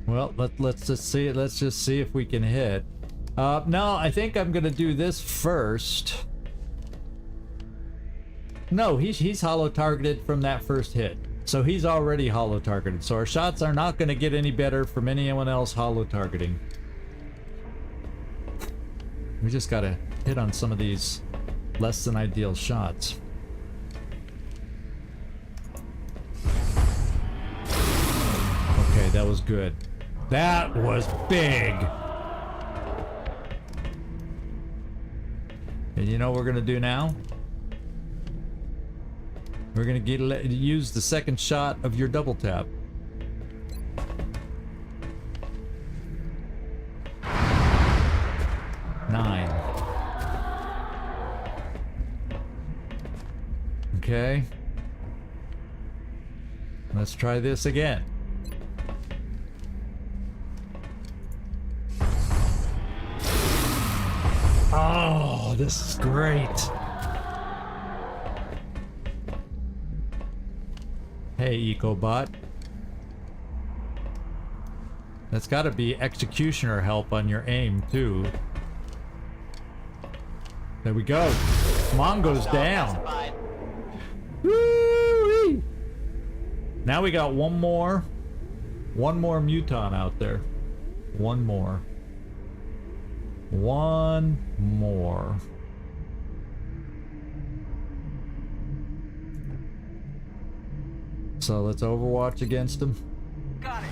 Well, let's just see. Let's just see if we can hit. No, I think I'm gonna do this first. No, he's hollow targeted from that first hit, so he's already hollow targeted. So our shots are not gonna get any better from anyone else hollow targeting. We just gotta hit on some of these less than ideal shots. Okay, that was good. That was big. And you know what we're gonna do now? We're gonna use the second shot of your double tap. Nine. Okay. Let's try this again. Oh, this is great. Hey, EcoBot. That's gotta be executioner help on your aim, too. There we go. Mongo's down. Woo-wee! Now we got one more Muton out there. One more. One more. So let's Overwatch against him. Got it.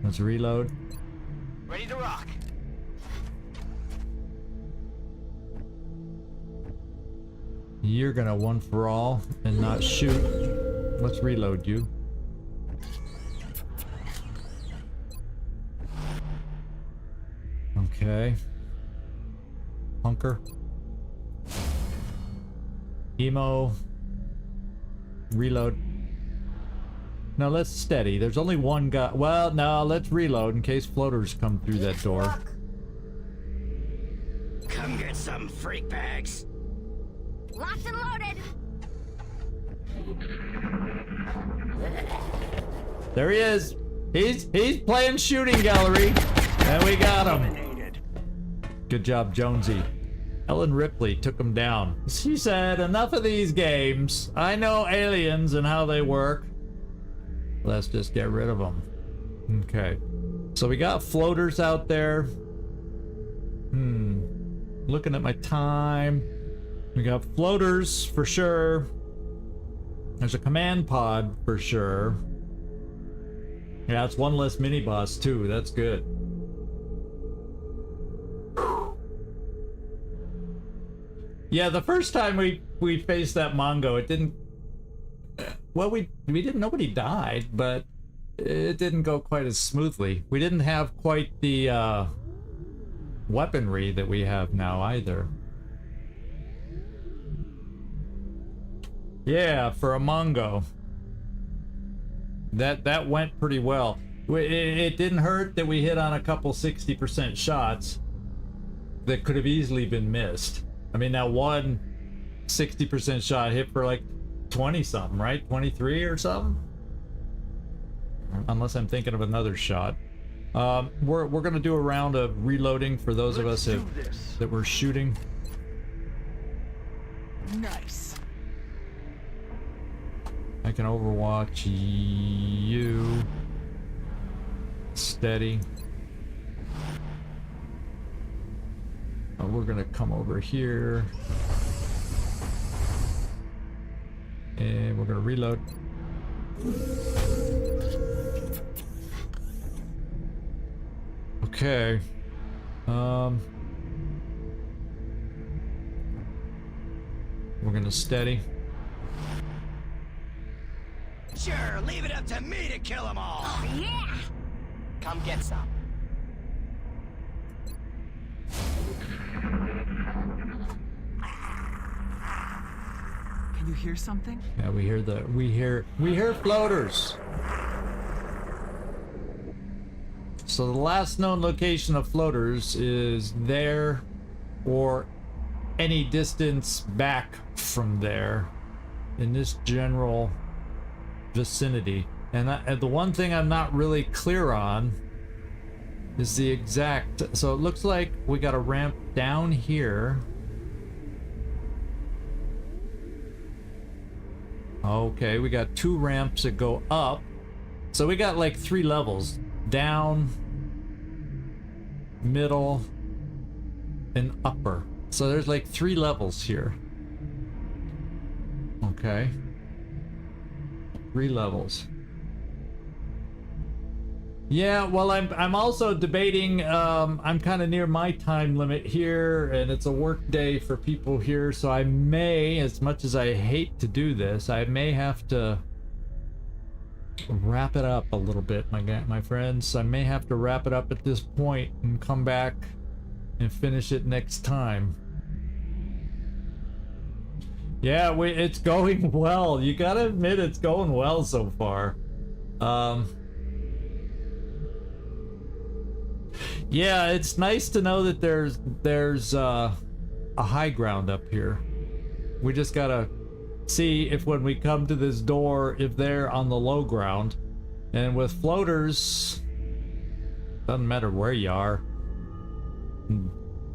Let's reload. Ready to rock. You're gonna one for all and not shoot. Let's reload you. Okay. Hunker. Emo. Reload. No, let's steady. There's only one guy. Well, no, let's reload in case floaters come through that door. Come get some freak bags. Locked and loaded. There he is. He's playing shooting gallery. And we got him. Good job, Jonesy. Ellen Ripley took him down. She said, enough of these games. I know aliens and how they work. Let's just get rid of them. Okay. So we got floaters out there. Looking at my time. We got floaters for sure. There's a command pod for sure. Yeah, it's one less mini boss too. That's good. Yeah, the first time we faced that Mongo, it didn't. Well, we didn't. Nobody died, but it didn't go quite as smoothly. We didn't have quite the weaponry that we have now either. Yeah, for a Mongo. That went pretty well. It didn't hurt that we hit on a couple 60% shots that could have easily been missed. I mean, that one 60% shot hit for like 20 something, right? 23 or something? Unless I'm thinking of another shot. We're gonna do a round of reloading for those of us that were shooting. Nice. I can Overwatch you. Steady. We're gonna come over here. And we're gonna reload. Okay. We're gonna steady. Sure, leave it up to me to kill them all. Oh, yeah! Come get some. Can you hear something? Yeah, we hear floaters. So the last known location of floaters is there or any distance back from there in this general vicinity. And the one thing I'm not really clear on is the exact, so it looks like we got a ramp down here. Okay, we got 2 ramps that go up. So we got like 3 levels. Down, middle, and upper. So there's like 3 levels here. Okay. 3 levels. Yeah, well, I'm also debating, I'm kind of near my time limit here, and it's a work day for people here, so I may, as much as I hate to do this, I may have to wrap it up a little bit, my friends. I may have to wrap it up at this point and come back and finish it next time. Yeah, it's going well. You gotta admit it's going well so far. Yeah, it's nice to know that there's a high ground up here. We just gotta see if when we come to this door, if they're on the low ground. And with floaters, doesn't matter where you are.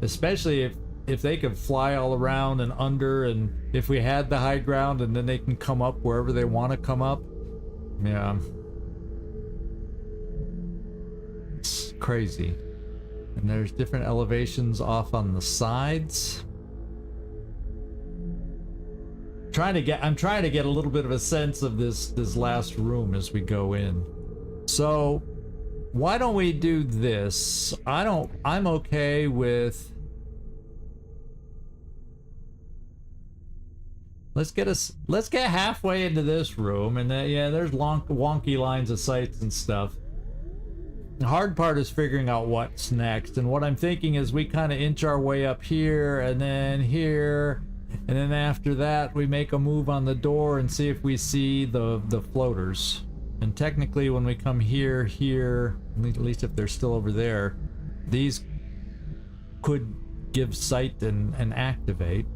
Especially if they can fly all around and under, and if we had the high ground and then they can come up wherever they want to come up. Yeah. It's crazy. And there's different elevations off on the sides. I'm trying to get a little bit of a sense of this last room as we go in. So why don't we do this? I'm okay with, let's get halfway into this room, and then yeah, there's wonky lines of sights and stuff. The hard part is figuring out what's next, and what I'm thinking is we kind of inch our way up here and then here, and then after that we make a move on the door and see if we see the floaters. And technically when we come here, at least if they're still over there, these could give sight and activate.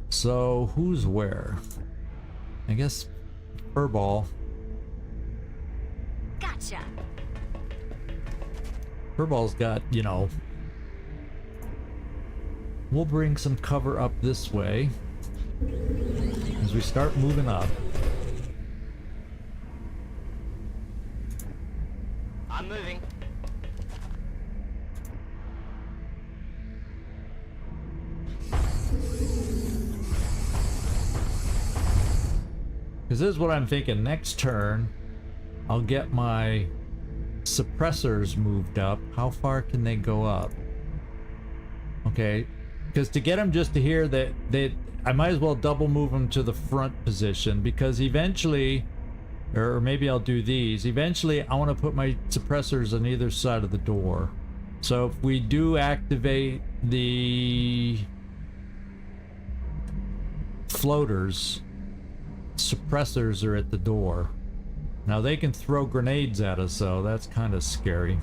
So who's where? I guess Furball. Gotcha. Furball's got, you know, we'll bring some cover up this way as we start moving up. I'm moving. Because this is what I'm thinking. Next turn, I'll get my suppressors moved up. How far can they go up? Okay, because to get them just to here, I might as well double move them to the front position, because eventually, or maybe I'll do these. Eventually, I want to put my suppressors on either side of the door. So if we do activate the floaters, suppressors are at the door. Now they can throw grenades at us, so that's kind of scary.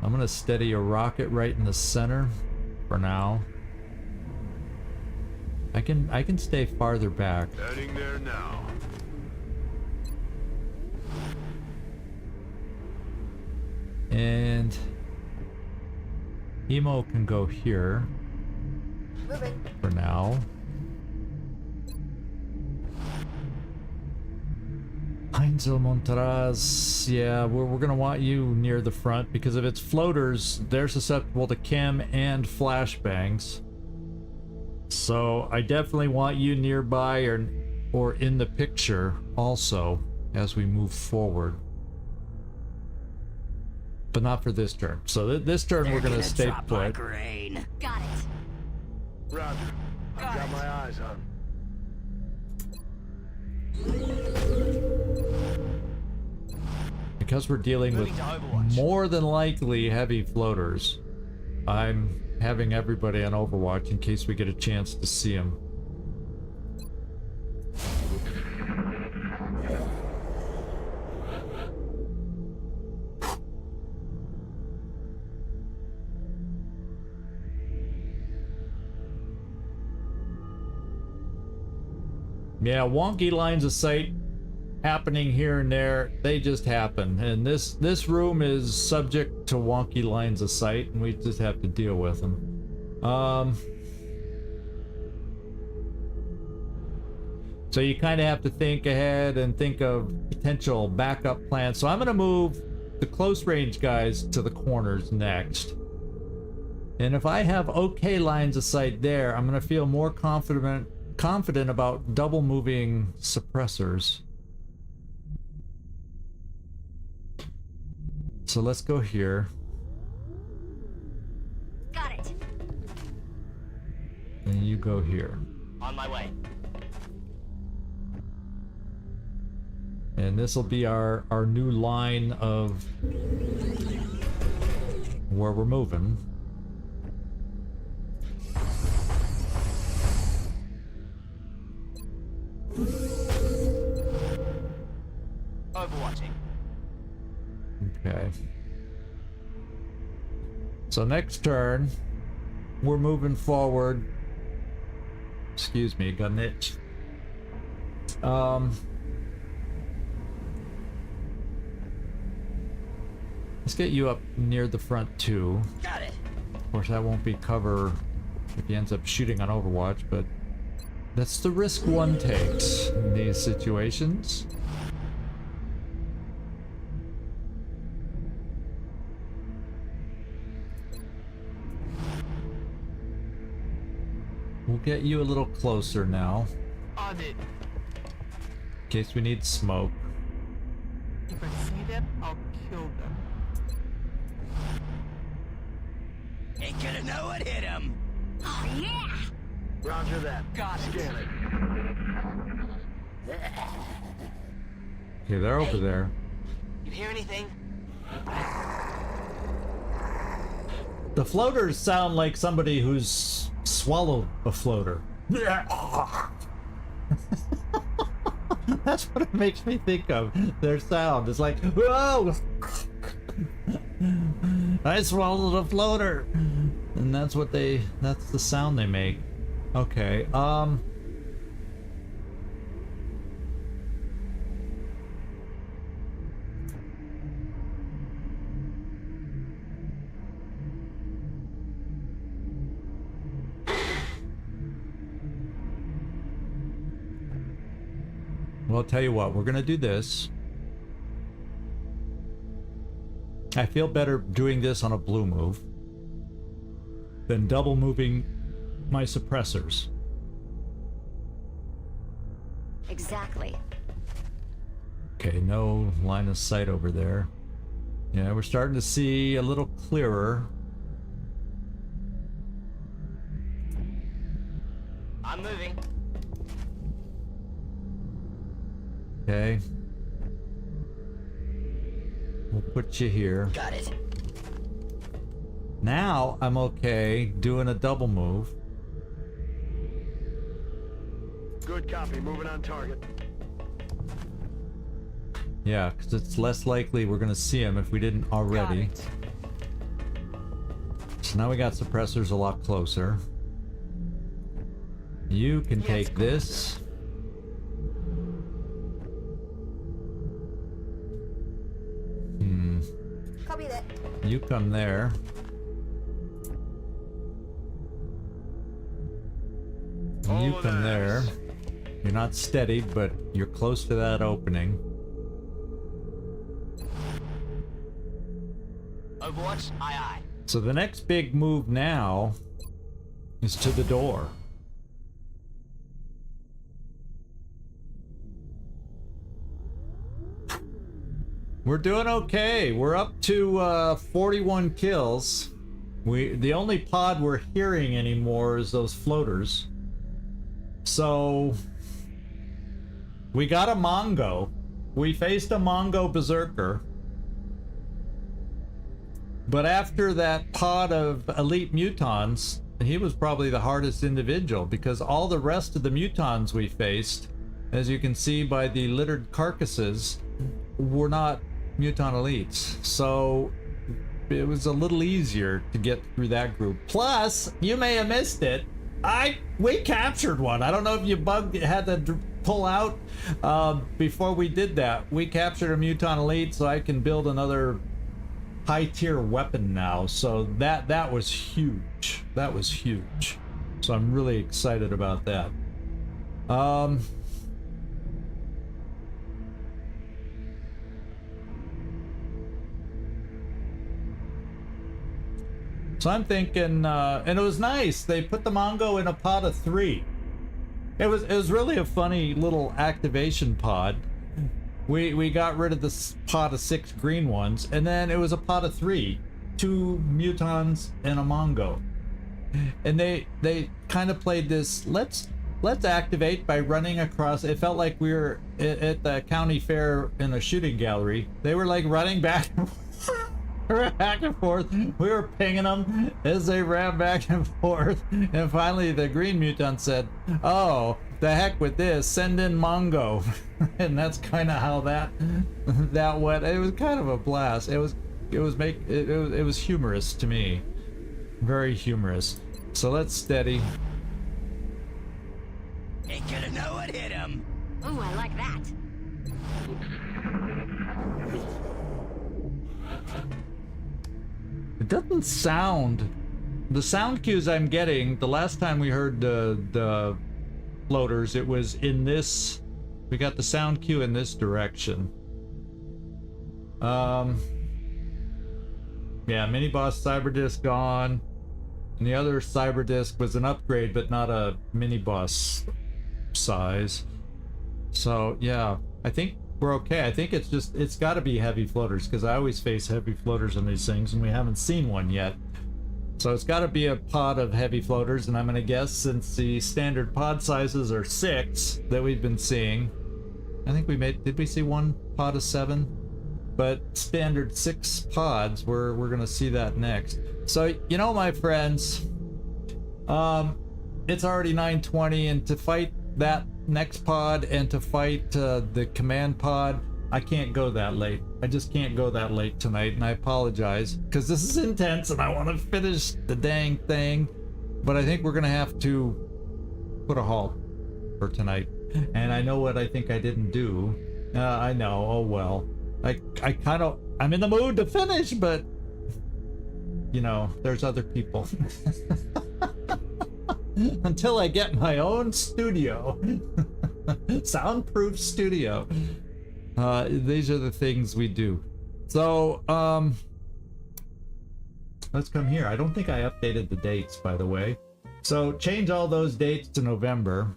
I'm gonna steady a rocket right in the center for now. I can stay farther back. Heading there now. And Emo can go here for now. Heinzel Montaraz, yeah, we're gonna want you near the front because if it's floaters, they're susceptible to chem and flashbangs. So I definitely want you nearby or in the picture also as we move forward. But not for this turn. So this turn we're gonna stay drop put. like rain. Got it. Roger. I've got my eyes on. Because we're dealing with Moving to Overwatch. more than likely heavy floaters, I'm having everybody on Overwatch in case we get a chance to see them. Yeah, wonky lines of sight happening here and there. They just happen, and this room is subject to wonky lines of sight, and we just have to deal with them. So you kind of have to think ahead and think of potential backup plans. So I'm going to move the close range guys to the corners next, and if I have okay lines of sight there, I'm going to feel more confident about double moving suppressors. So let's go here. Got it. And you go here. On my way. And this will be our new line of where we're moving. Overwatching. Okay. So next turn, we're moving forward. Excuse me, got an itch. Let's get you up near the front too. Got it. Of course, that won't be cover if he ends up shooting on Overwatch, but that's the risk one takes in these situations. We'll get you a little closer now, On it. in case we need smoke. If I see them, I'll kill them. Ain't gonna know what hit him. Oh, yeah. Roger that. Got it. Scan it. Okay, they're over there. You hear anything? The floaters sound like somebody who's swallowed a floater. That's what it makes me think of. Their sound. It's like, whoa! I swallowed a floater. And that's the sound they make. Okay, well, I'll tell you what, we're gonna do this. I feel better doing this on a blue move than double moving my suppressors. Exactly. Okay, no line of sight over there. Yeah, we're starting to see a little clearer. I'm moving. Okay. We'll put you here. Got it. Now I'm okay doing a double move. Good copy. Moving on target. Yeah, because it's less likely we're gonna see him if we didn't already. Got it. So now we got suppressors a lot closer. You can take this. Copy that. You come there. You come there. You're not steady, but you're close to that opening. Overwatch, aye. So the next big move now is to the door. We're doing okay. We're up to 41 kills. The only pod we're hearing anymore is those floaters. So we got a Mongo. We faced a Mongo Berserker. But after that pod of elite mutons, he was probably the hardest individual because all the rest of the mutons we faced, as you can see by the littered carcasses, were not muton elites. So it was a little easier to get through that group. Plus, you may have missed it. We captured one. I don't know if you had to pull out before we did that. We captured a muton elite, so I can build another high tier weapon now. So that was huge. That was huge. So I'm really excited about that. So I'm thinking, and it was nice. They put the Mongo in a pod of 3. It was really a funny little activation pod. We got rid of this pot of 6 green ones, and then it was a pot of 3, 2 mutons and a Mongo. And they kind of played this, let's activate by running across. It felt like we were at the county fair in a shooting gallery. They were like running back and forth. Back and forth. We were pinging them as they ran back and forth, and finally the green mutant said, "Oh, the heck with this! Send in Mongo," and that's kind of how that went. It was kind of a blast. It was humorous to me, very humorous. So let's steady. Ain't gonna know what hit him. Ooh, I like that. It doesn't sound. The sound cues I'm getting, the last time we heard the floaters, it was in this. We got the sound cue in this direction. Yeah, mini boss cyber disc gone. And the other cyber disc was an upgrade, but not a mini boss size. So yeah, I think we're okay. I think it's got to be heavy floaters, because I always face heavy floaters in these things, and we haven't seen one yet. So it's got to be a pod of heavy floaters, and I'm going to guess, since the standard pod sizes are 6 that we've been seeing, I think did we see one pod of 7? But standard 6 pods, we're going to see that next. So, you know, my friends, it's already 9:20, and to fight that next pod and to fight the command pod, I can't go that late. I just can't go that late tonight, and I apologize, because this is intense and I want to finish the dang thing. But I think we're gonna have to put a halt for tonight. And I know what I think I didn't do. I know, oh well. I'm in the mood to finish, but you know, there's other people. Until I get my own studio. Soundproof studio. These are the things we do. So, let's come here. I don't think I updated the dates, by the way. So, change all those dates to November.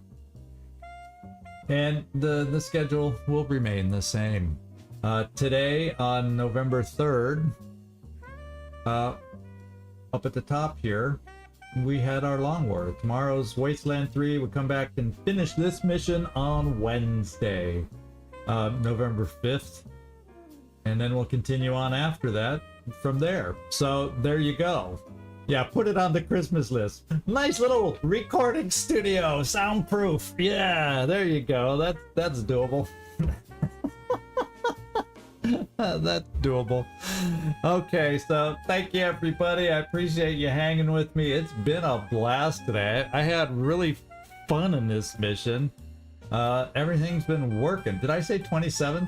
And the schedule will remain the same. Today, on November 3rd, up at the top here, we had our long war. Tomorrow's Wasteland 3. We'll come back and finish this mission on Wednesday, November 5th. And then we'll continue on after that from there. So there you go. Yeah, put it on the Christmas list. Nice little recording studio, soundproof. Yeah, there you go. That's doable. That's doable. Okay, so thank you everybody. I appreciate you hanging with me. It's been a blast today. I had really fun in this mission. Everything's been working. Did I say 27th?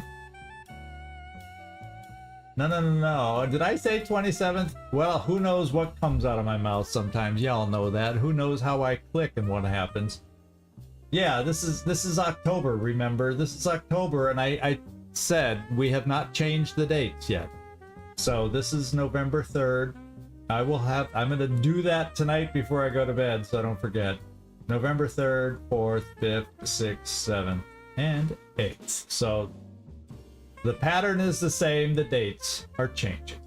No. Did I say 27th? Well, who knows what comes out of my mouth sometimes. Y'all know that. Who knows how I click and what happens. Yeah, this is October, remember? This is October, and I said we have not changed the dates yet. So this is November 3rd. I'm gonna do that tonight before I go to bed, so I don't forget. November 3rd, 4th, 5th, 6th, 7th, and 8th. So the pattern is the same, the dates are changing.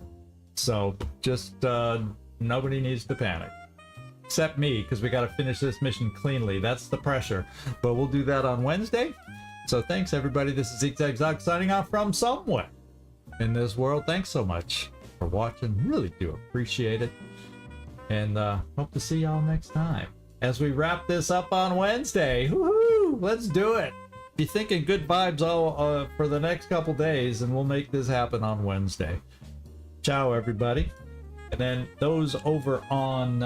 So just nobody needs to panic. Except me, because we got to finish this mission cleanly. That's the pressure. But we'll do that on Wednesday. So thanks everybody. This is ZigZagZog signing off from somewhere in this world. Thanks so much for watching. Really do appreciate it. And hope to see y'all next time as we wrap this up on Wednesday. Woohoo! Let's do it. Be thinking good vibes all for the next couple days, and we'll make this happen on Wednesday. Ciao everybody. And then those over on